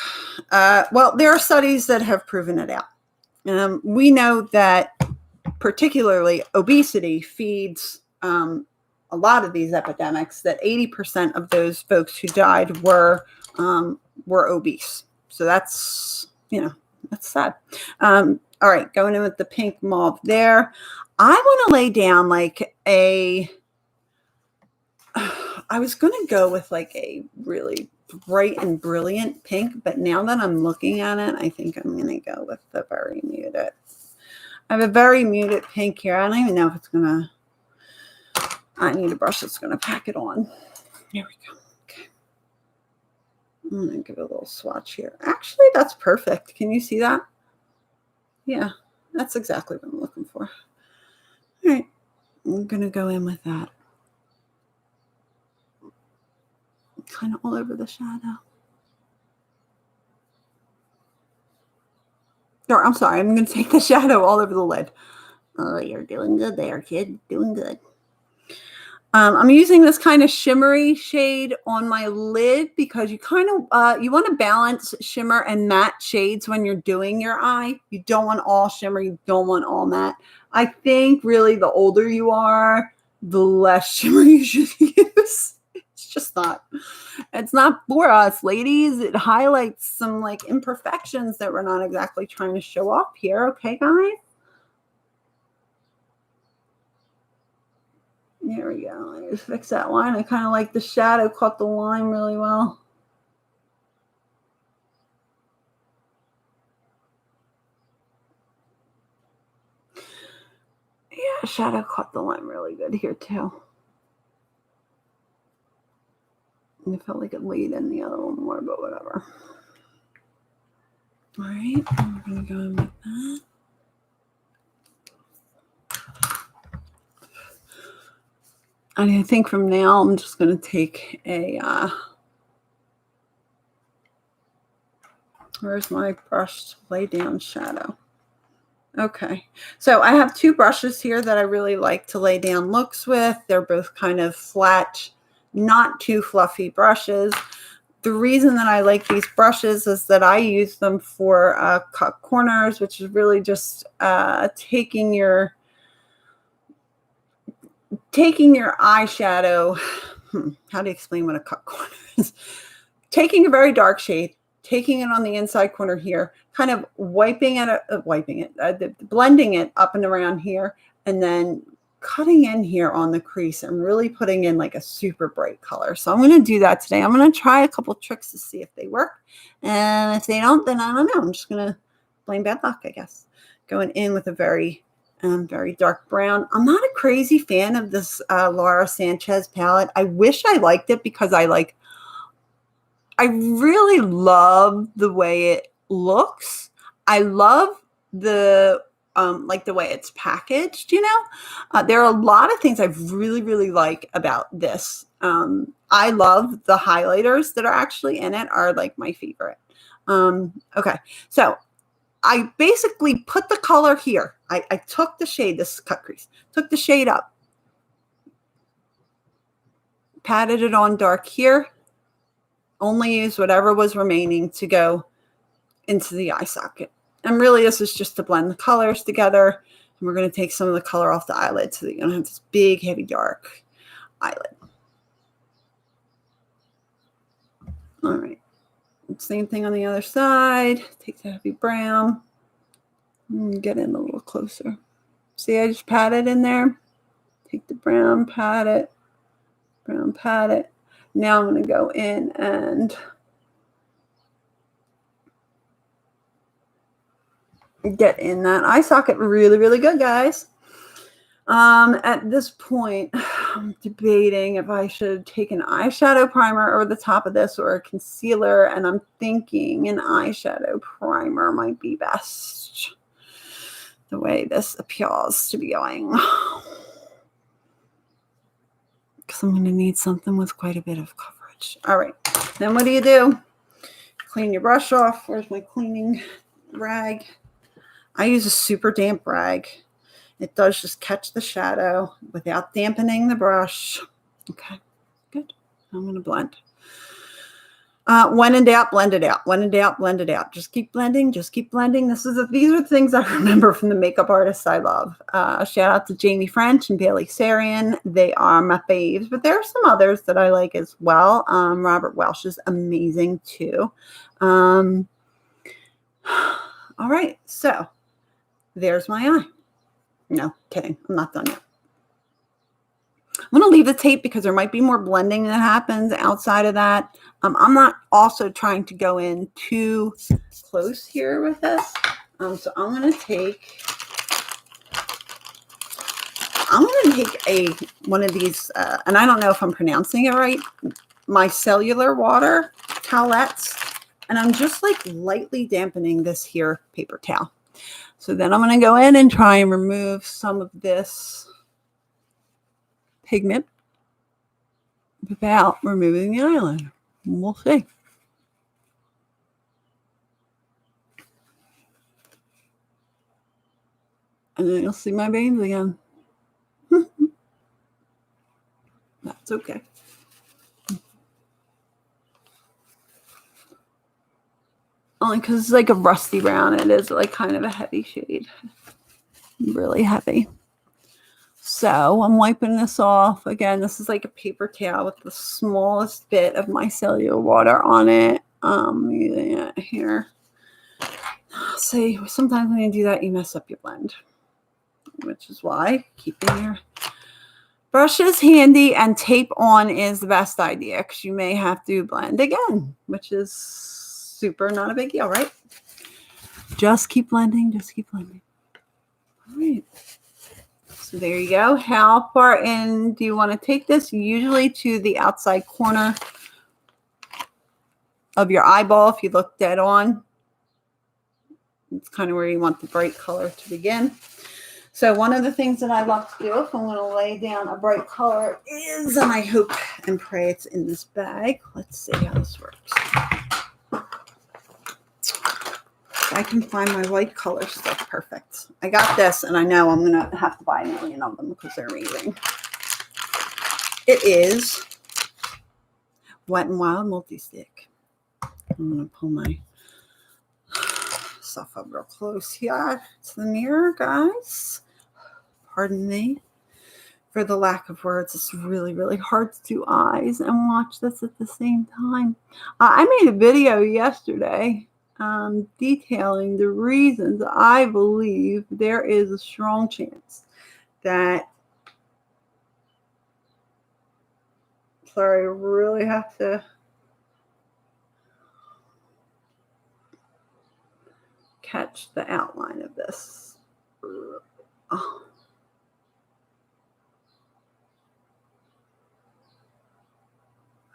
Well, there are studies that have proven it out. We know that particularly obesity feeds a lot of these epidemics, that 80% of those folks who died were obese. So that's, that's sad. All right, going in with the pink mauve there. I want to lay down like I was going to go with like a really bright and brilliant pink, but now that I'm looking at it, I think I'm going to go with the very muted. I have a very muted pink here. I don't even know if it's going to, I need a brush that's going to pack it on. There we go. Okay. I'm going to give it a little swatch here. Actually, that's perfect. Can you see that? Yeah, that's exactly what I'm looking for. All right. I'm going to go in with that. Kind of all over the shadow. Or, I'm sorry. I'm going to take the shadow all over the lid. Oh, you're doing good there, kid. Doing good. I'm using this kind of shimmery shade on my lid because you kind of, you want to balance shimmer and matte shades when you're doing your eye. You don't want all shimmer. You don't want all matte. I think really the older you are, the less shimmer you should use. It's just not, it's not for us, ladies. It highlights some like imperfections that we're not exactly trying to show off here. Okay, guys? There we go. I just fix that line. I kind of like the shadow caught the line really well. Yeah, shadow caught the line really good here too. I felt like it laid in the other one more, but whatever. All right, we're going to go in with that. And I think from now, I'm just going to take a, where's my brush to lay down shadow? Okay, so I have two brushes here that I really like to lay down looks with. They're both kind of flat, not too fluffy brushes. The reason that I like these brushes is that I use them for cut corners, which is really just taking your taking your eyeshadow, how do you explain what a cut corner is? Taking a very dark shade, taking it on the inside corner here, kind of blending it up and around here, and then cutting in here on the crease and really putting in like a super bright color. So I'm going to do that today. I'm going to try a couple tricks to see if they work. And if they don't, then I don't know. I'm just going to blame bad luck, I guess. Going in with a very dark brown. I'm not a crazy fan of this Laura Sanchez palette. I wish I liked it because I really love the way it looks. I love the the way it's packaged, you know. There are a lot of things I really, really like about this. I love the highlighters that are actually in it are like my favorite. Okay, so I basically put the color here. I took the shade, this cut crease, took the shade up, patted it on dark here, only used whatever was remaining to go into the eye socket. And really this is just to blend the colors together. And we're going to take some of the color off the eyelid so that you don't have this big, heavy, dark eyelid. All right. Same thing on the other side. Take the heavy brown. And get in a little closer. See, I just pat it in there. Take the brown, pat it. Brown, pat it. Now I'm going to go in and get in that eye socket really, really good, guys. At this point, I'm debating if I should take an eyeshadow primer over the top of this or a concealer, and I'm thinking an eyeshadow primer might be best the way this appears to be going. Because I'm going to need something with quite a bit of coverage. All right, then what do? Clean your brush off. Where's my cleaning rag? I use a super damp rag. It does just catch the shadow without dampening the brush. Okay, good. I'm going to blend. When in doubt, blend it out. When in doubt, blend it out. Just keep blending. Just keep blending. These are things I remember from the makeup artists I love. Shout out to Jamie French and Bailey Sarian. They are my faves, but there are some others that I like as well. Robert Welsh is amazing too. All right, so there's my eye. No, kidding. I'm not done yet. I'm going to leave the tape because there might be more blending that happens outside of that. I'm not also trying to go in too close here with this. So I'm going to take one of these, and I don't know if I'm pronouncing it right, micellar water towelettes, and I'm just like lightly dampening this here paper towel. So then I'm going to go in and try and remove some of this pigment without removing the eyeliner. We'll see. And then you'll see my veins again. That's okay. Only because it's like a rusty brown. It is like kind of a heavy shade. Really heavy. So I'm wiping this off. Again, this is like a paper towel with the smallest bit of micellar water on it. Using it here. See, sometimes when you do that, you mess up your blend. Which is why keeping your brushes handy and tape on is the best idea, because you may have to blend again, which is super not a big deal, right? Just keep blending. Just keep blending. All right. So there you go. How far in do you want to take this? Usually to the outside corner of your eyeball. If you look dead on, it's kind of where you want the bright color to begin. So one of the things that I love to do if I'm going to lay down a bright color is, and I hope and pray it's in this bag. Let's see how this works. I can find my white color stuff. Perfect. I got this, and I know I'm going to have to buy a million of them because they're amazing. It is Wet n Wild Multi-Stick. I'm going to pull my stuff up real close here to the mirror, guys. Pardon me for the lack of words, it's really, really hard to do eyes and watch this at the same time. I made a video yesterday detailing the reasons I believe there is a strong chance that, sorry, I really have to catch the outline of this. Oh.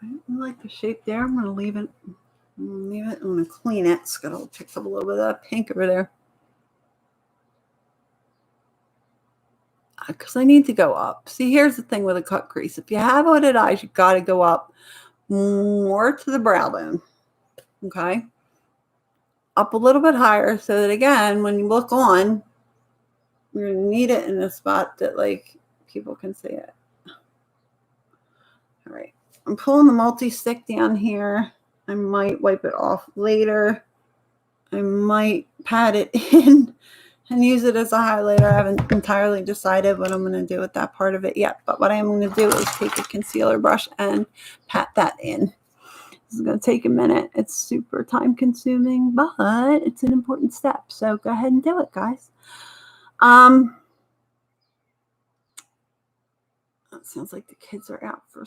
I don't like the shape there. I'm going to leave it. I'm going to clean it. It's going to pick up a little bit of that pink over there. Because I need to go up. See, here's the thing with a cut crease. If you have hooded eyes, you've got to go up more to the brow bone. Okay? Up a little bit higher so that, again, when you look on, you're going to need it in a spot that, like, people can see it. All right. I'm pulling the multi-stick down here. I might wipe it off later. I might pat it in and use it as a highlighter. I haven't entirely decided what I'm going to do with that part of it yet. But what I'm going to do is take a concealer brush and pat that in. This is going to take a minute. It's super time consuming, but it's an important step. So go ahead and do it, guys. It sounds like the kids are out for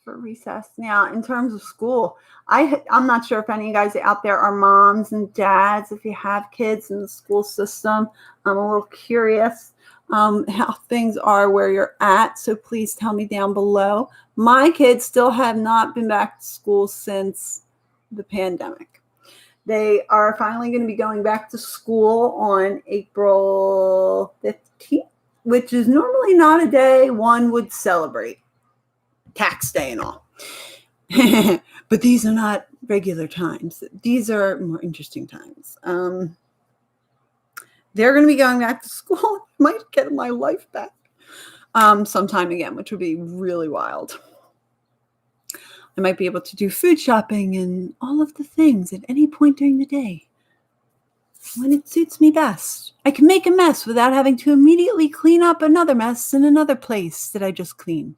recess. Now, in terms of school, I'm not sure if any of you guys out there are moms and dads. If you have kids in the school system, I'm a little curious how things are where you're at. So please tell me down below. My kids still have not been back to school since the pandemic. They are finally going to be going back to school on April 15th, which is normally not a day one would celebrate. Tax day and all. But these are not regular times. These are more interesting times. They're going to be going back to school. I might get my life back sometime again, which would be really wild. I might be able to do food shopping and all of the things at any point during the day when it suits me best. I can make a mess without having to immediately clean up another mess in another place that I just cleaned.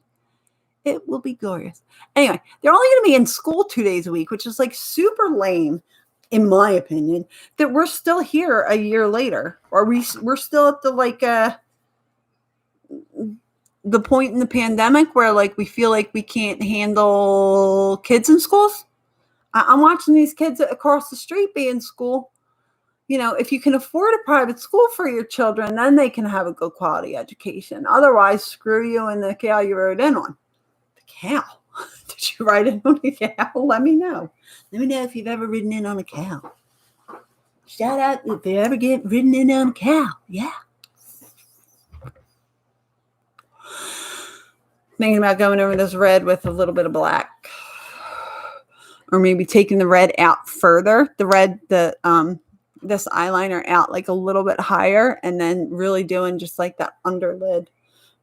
It will be glorious. Anyway, they're only going to be in school 2 days a week, which is like super lame, in my opinion, that we're still here a year later. Or we're still at the the point in the pandemic where like we feel like we can't handle kids in schools. I'm watching these kids across the street be in school. You know, if you can afford a private school for your children, then they can have a good quality education. Otherwise, screw you and the cow you rode in on. Cow? Did you ride in on a cow? Let me know. Let me know if you've ever ridden in on a cow. Shout out if you ever get ridden in on a cow. Yeah. Thinking about going over this red with a little bit of black. Or maybe taking the red out further. The red, this eyeliner out like a little bit higher. And then really doing just like that underlid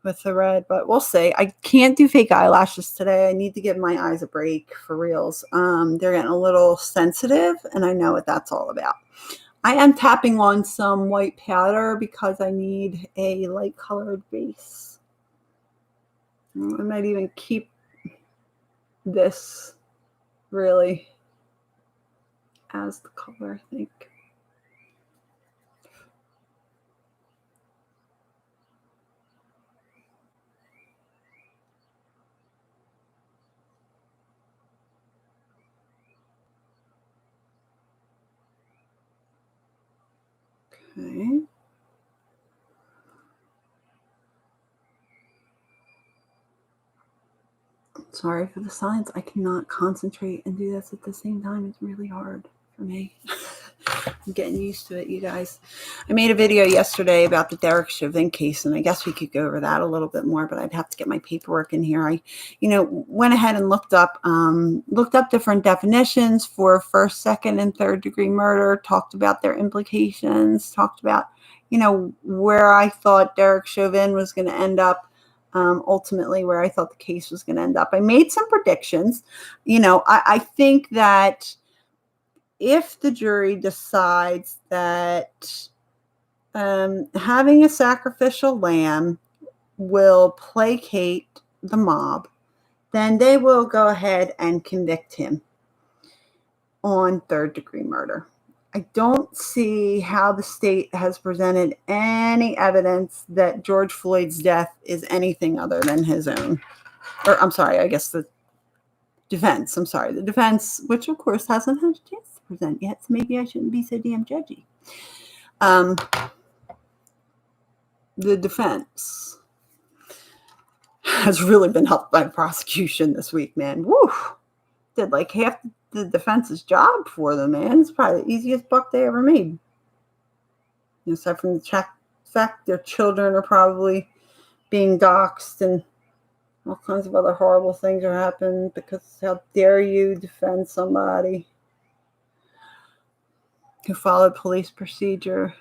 with the red, but we'll see. I can't do fake eyelashes today. I need to give my eyes a break for reals. They're getting a little sensitive, and I know what that's all about. I am tapping on some white powder because I need a light colored base. I might even keep this really as the color, I think. Okay. Sorry for the silence. I cannot concentrate and do this at the same time. It's really hard for me. I'm getting used to it, you guys. I made a video yesterday about the GRWM case, and I guess we could go over that a little bit more, but I'd have to get my paperwork in here. I, went ahead and looked up different definitions for first, second, and third degree murder, talked about their implications, talked about, where I thought Derek Chauvin was going to end up. Ultimately where I thought the case was going to end up. I made some predictions. I think that if the jury decides that having a sacrificial lamb will placate the mob, then they will go ahead and convict him on third-degree murder. I don't see how the state has presented any evidence that George Floyd's death is anything other than his own. Or, I'm sorry, I guess the defense. I'm sorry, the defense, which of course hasn't had a chance to present yet, so maybe I shouldn't be so damn judgy. The defense has really been helped by the prosecution this week, man. Woo! Did like half the defense's job for them, man. It's probably the easiest buck they ever made. Aside from the fact their children are probably being doxxed and all kinds of other horrible things are happening because how dare you defend somebody who followed police procedure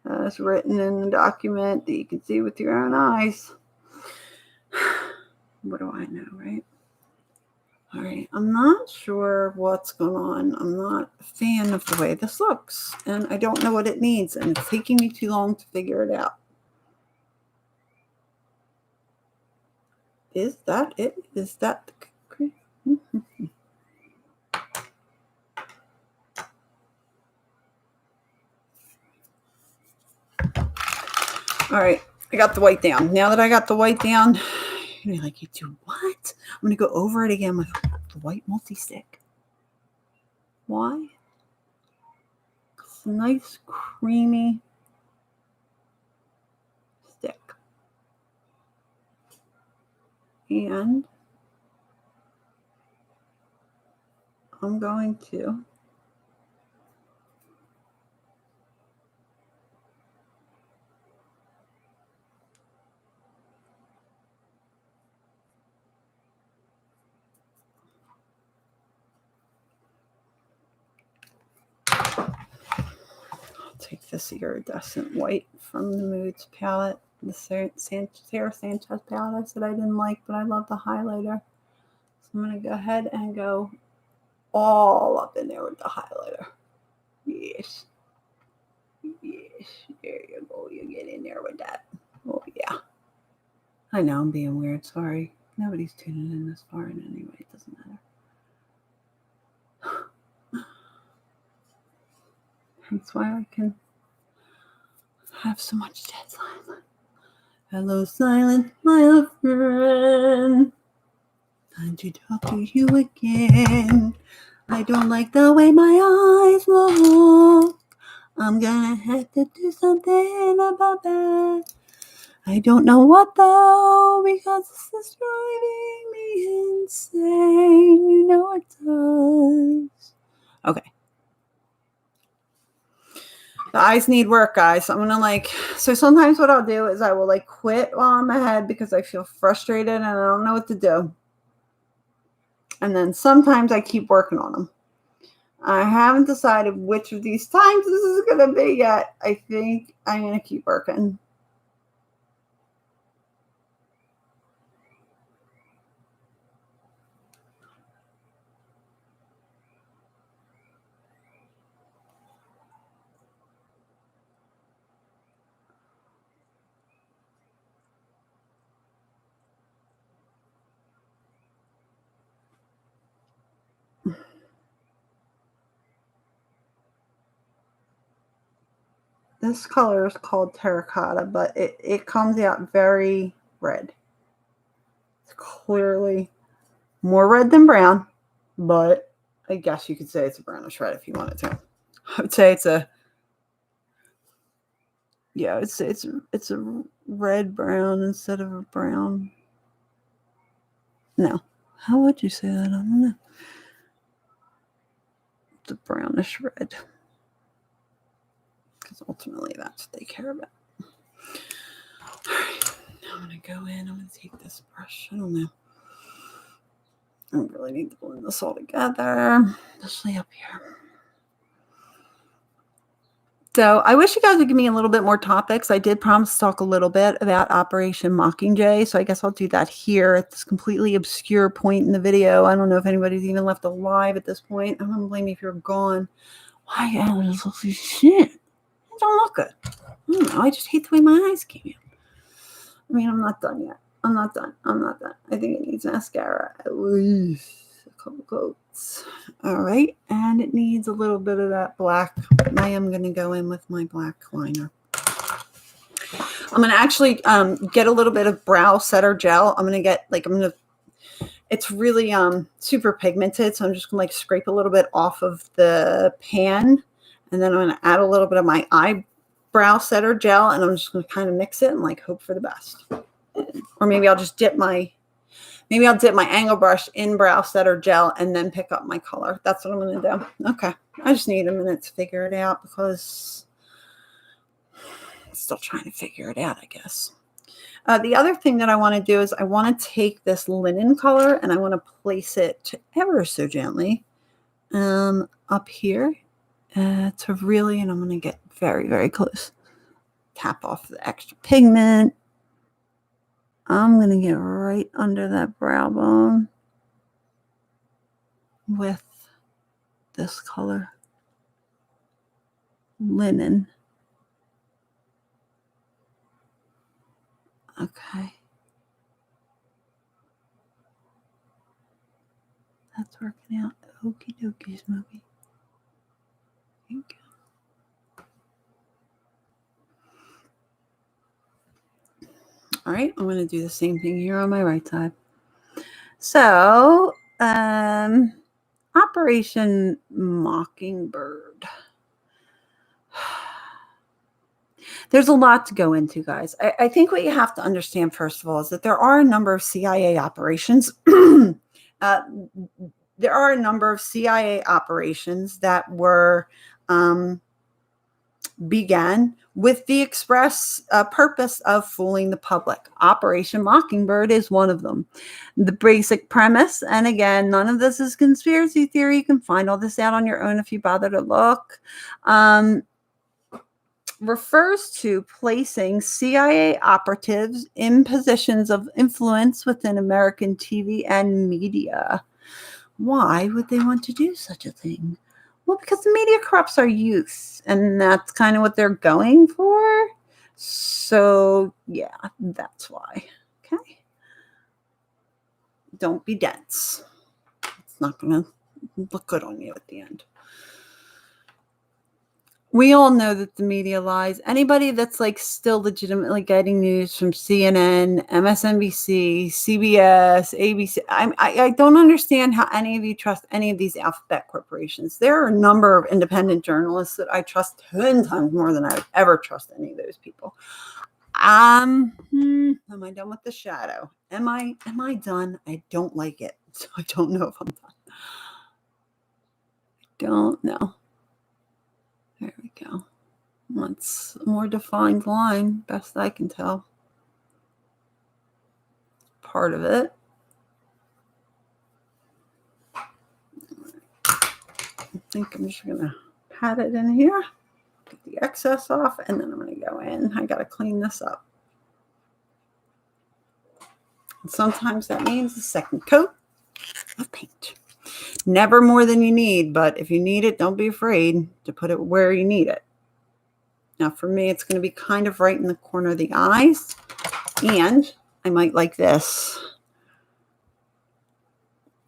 as written in the document that you can see with your own eyes. What do I know, right? All right, I'm not sure what's going on. I'm not a fan of the way this looks, and I don't know what it means, and it's taking me too long to figure it out. Is that it? Is that the... All right, I got the white down. Now that I got the white down, you're like, you do what? I'm going to go over it again with the white multi-stick. Why? It's a nice, creamy stick. And I'm going to take this iridescent white from the Moods palette, the Sarah Sanchez palette I said I didn't like, but I love the highlighter. So I'm going to go ahead and go all up in there with the highlighter. Yes. Yes. There you go. You get in there with that. Oh, yeah. I know I'm being weird. Sorry. Nobody's tuning in this far, and anyway, it doesn't matter. That's why I can have so much dead silence. Hello, silent, my old friend. Time to talk to you again. I don't like the way my eyes look. I'm gonna have to do something about that. I don't know what though, because this is driving me insane. You know it does. Okay. The eyes need work, guys. I'm gonna so sometimes what I'll do is I will quit while I'm ahead because I feel frustrated and I don't know what to do. And then sometimes I keep working on them. I haven't decided which of these times this is gonna be yet. I think I'm gonna keep working. This color is called terracotta, but it comes out very red. It's clearly more red than brown, but I guess you could say it's a brownish red if you wanted to. I would say it's a red brown instead of a brown. No, how would you say that? I don't know. It's a brownish red. Because ultimately that's what they care about. All right, now I'm going to go in. I'm going to take this brush. I don't know. I really need to blend this all together, especially up here. So I wish you guys would give me a little bit more topics. I did promise to talk a little bit about Operation Mockingjay, so I guess I'll do that here at this completely obscure point in the video. I don't know if anybody's even left alive at this point. I'm going to blame you if you're gone. Why? This looks like shit. It don't look good. I don't know. I just hate the way my eyes came out. I mean, I'm not done yet. I'm not done. I think it needs mascara at least a couple coats. All right. And it needs a little bit of that black. I am going to go in with my black liner. I'm going to actually get a little bit of brow setter gel. It's really super pigmented. So I'm just going to scrape a little bit off of the pan. And then I'm going to add a little bit of my eyebrow setter gel. And I'm just going to kind of mix it and hope for the best. Or maybe I'll just dip my angle brush in brow setter gel and then pick up my color. That's what I'm going to do. Okay. I just need a minute to figure it out because I'm still trying to figure it out, I guess. The other thing that I want to do is I want to take this linen color and I want to place it ever so gently up here and I'm going to get very, very close. Tap off the extra pigment. I'm going to get right under that brow bone with this color, linen. Okay. That's working out. Okie dokie, Smokey. Thank you. All right, I'm going to do the same thing here on my right side. So, Operation Mockingbird. There's a lot to go into, guys. I think what you have to understand, first of all, is that there are a number of CIA operations. There are a number of CIA operations that were began with the express purpose of fooling the public. Operation Mockingbird is one of them. The basic premise, and again, none of this is conspiracy theory. You can find all this out on your own if you bother to look. Refers to placing CIA operatives in positions of influence within American TV and media. Why would they want to do such a thing? Well, because the media corrupts our youth, and that's kind of what they're going for. So, yeah, that's why. Okay. Don't be dense. It's not going to look good on you at the end. We all know that the media lies. Anybody that's still legitimately getting news from CNN, MSNBC, CBS, ABC, I don't understand how any of you trust any of these alphabet corporations. There are a number of independent journalists that I trust 10 times more than I would ever trust any of those people. Am I done with the shadow? Am I done? I don't like it. So I don't know if I'm done. I don't know. There we go. That's a more defined line, best I can tell. Part of it. I think I'm just going to pat it in here, get the excess off, and then I'm going to go in. I got to clean this up. And sometimes that means a second coat of paint. Never more than you need, but if you need it, don't be afraid to put it where you need it. Now, for me, it's going to be kind of right in the corner of the eyes, and I might like this,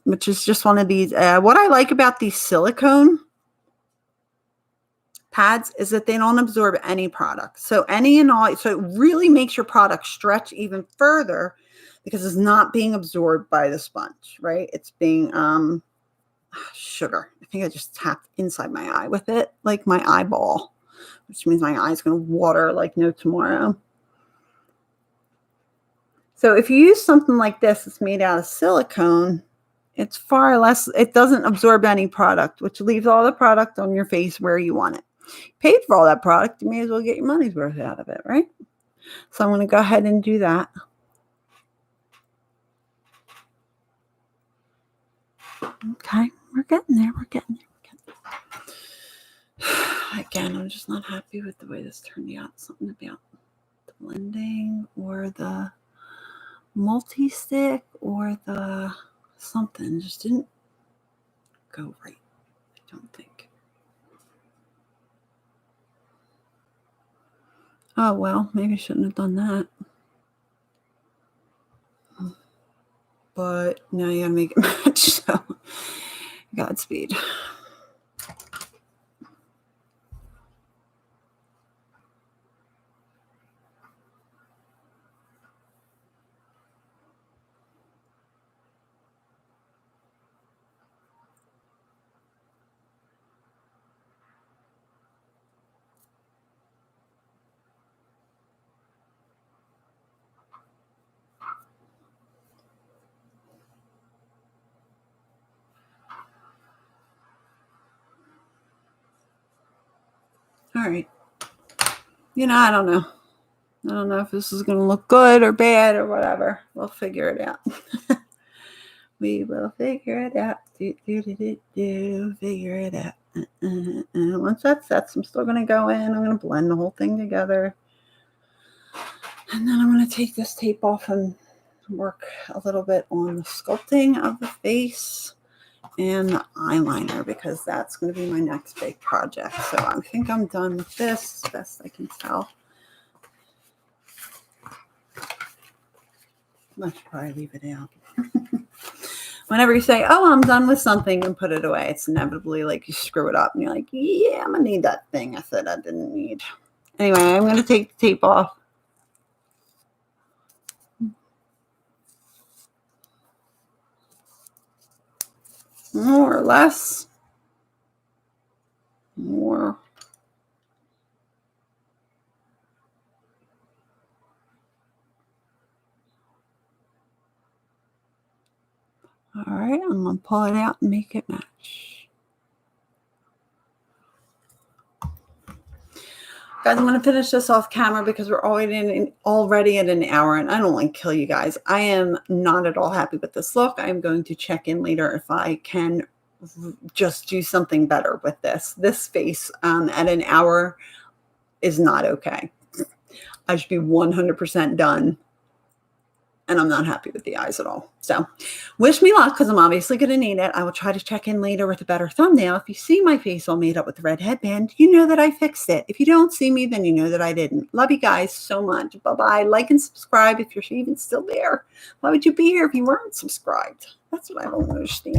which is just one of these. What I like about these silicone pads is that they don't absorb any product. So any and all, so it really makes your product stretch even further because it's not being absorbed by the sponge, right? It's being sugar. I think I just tapped inside my eye with it, like my eyeball, which means my eye's going to water like no tomorrow. So if you use something like this, it's made out of silicone, it's far less, it doesn't absorb any product, which leaves all the product on your face where you want it. You paid for all that product, you may as well get your money's worth out of it, right? So I'm going to go ahead and do that. Okay, we're getting there. Again, I'm just not happy with the way this turned out. Something about the blending or the multi-stick or the something just didn't go right, I don't think. Oh, well, maybe I shouldn't have done that. but now you gotta make it match. So Godspeed. All right. I don't know. I don't know if this is going to look good or bad or whatever. We'll figure it out. We will figure it out. Figure it out. Once that sets, I'm still going to go in. I'm going to blend the whole thing together. And then I'm going to take this tape off and work a little bit on the sculpting of the face and the eyeliner, because that's going to be my next big project. So I think I'm done with this, best I can tell. I should probably leave it out. Whenever you say, oh, I'm done with something, and put it away, it's inevitably like you screw it up and you're like, yeah, I'm going to need that thing I said I didn't need. Anyway, I'm going to take the tape off. More or less. More. All right, I'm going to pull it out and make it match. Guys, I'm going to finish this off camera because we're already at an hour, and I don't want to kill you guys. I am not at all happy with this look. I'm going to check in later if I can just do something better with this. This face at an hour is not okay. I should be 100% done, and I'm not happy with the eyes at all. So wish me luck, because I'm obviously going to need it. I will try to check in later with a better thumbnail. If you see my face all made up with the red headband, you know that I fixed it. If you don't see me, then you know that I didn't. Love you guys so much. Bye-bye. Like and subscribe if you're even still there. Why would you be here if you weren't subscribed? That's what I don't understand.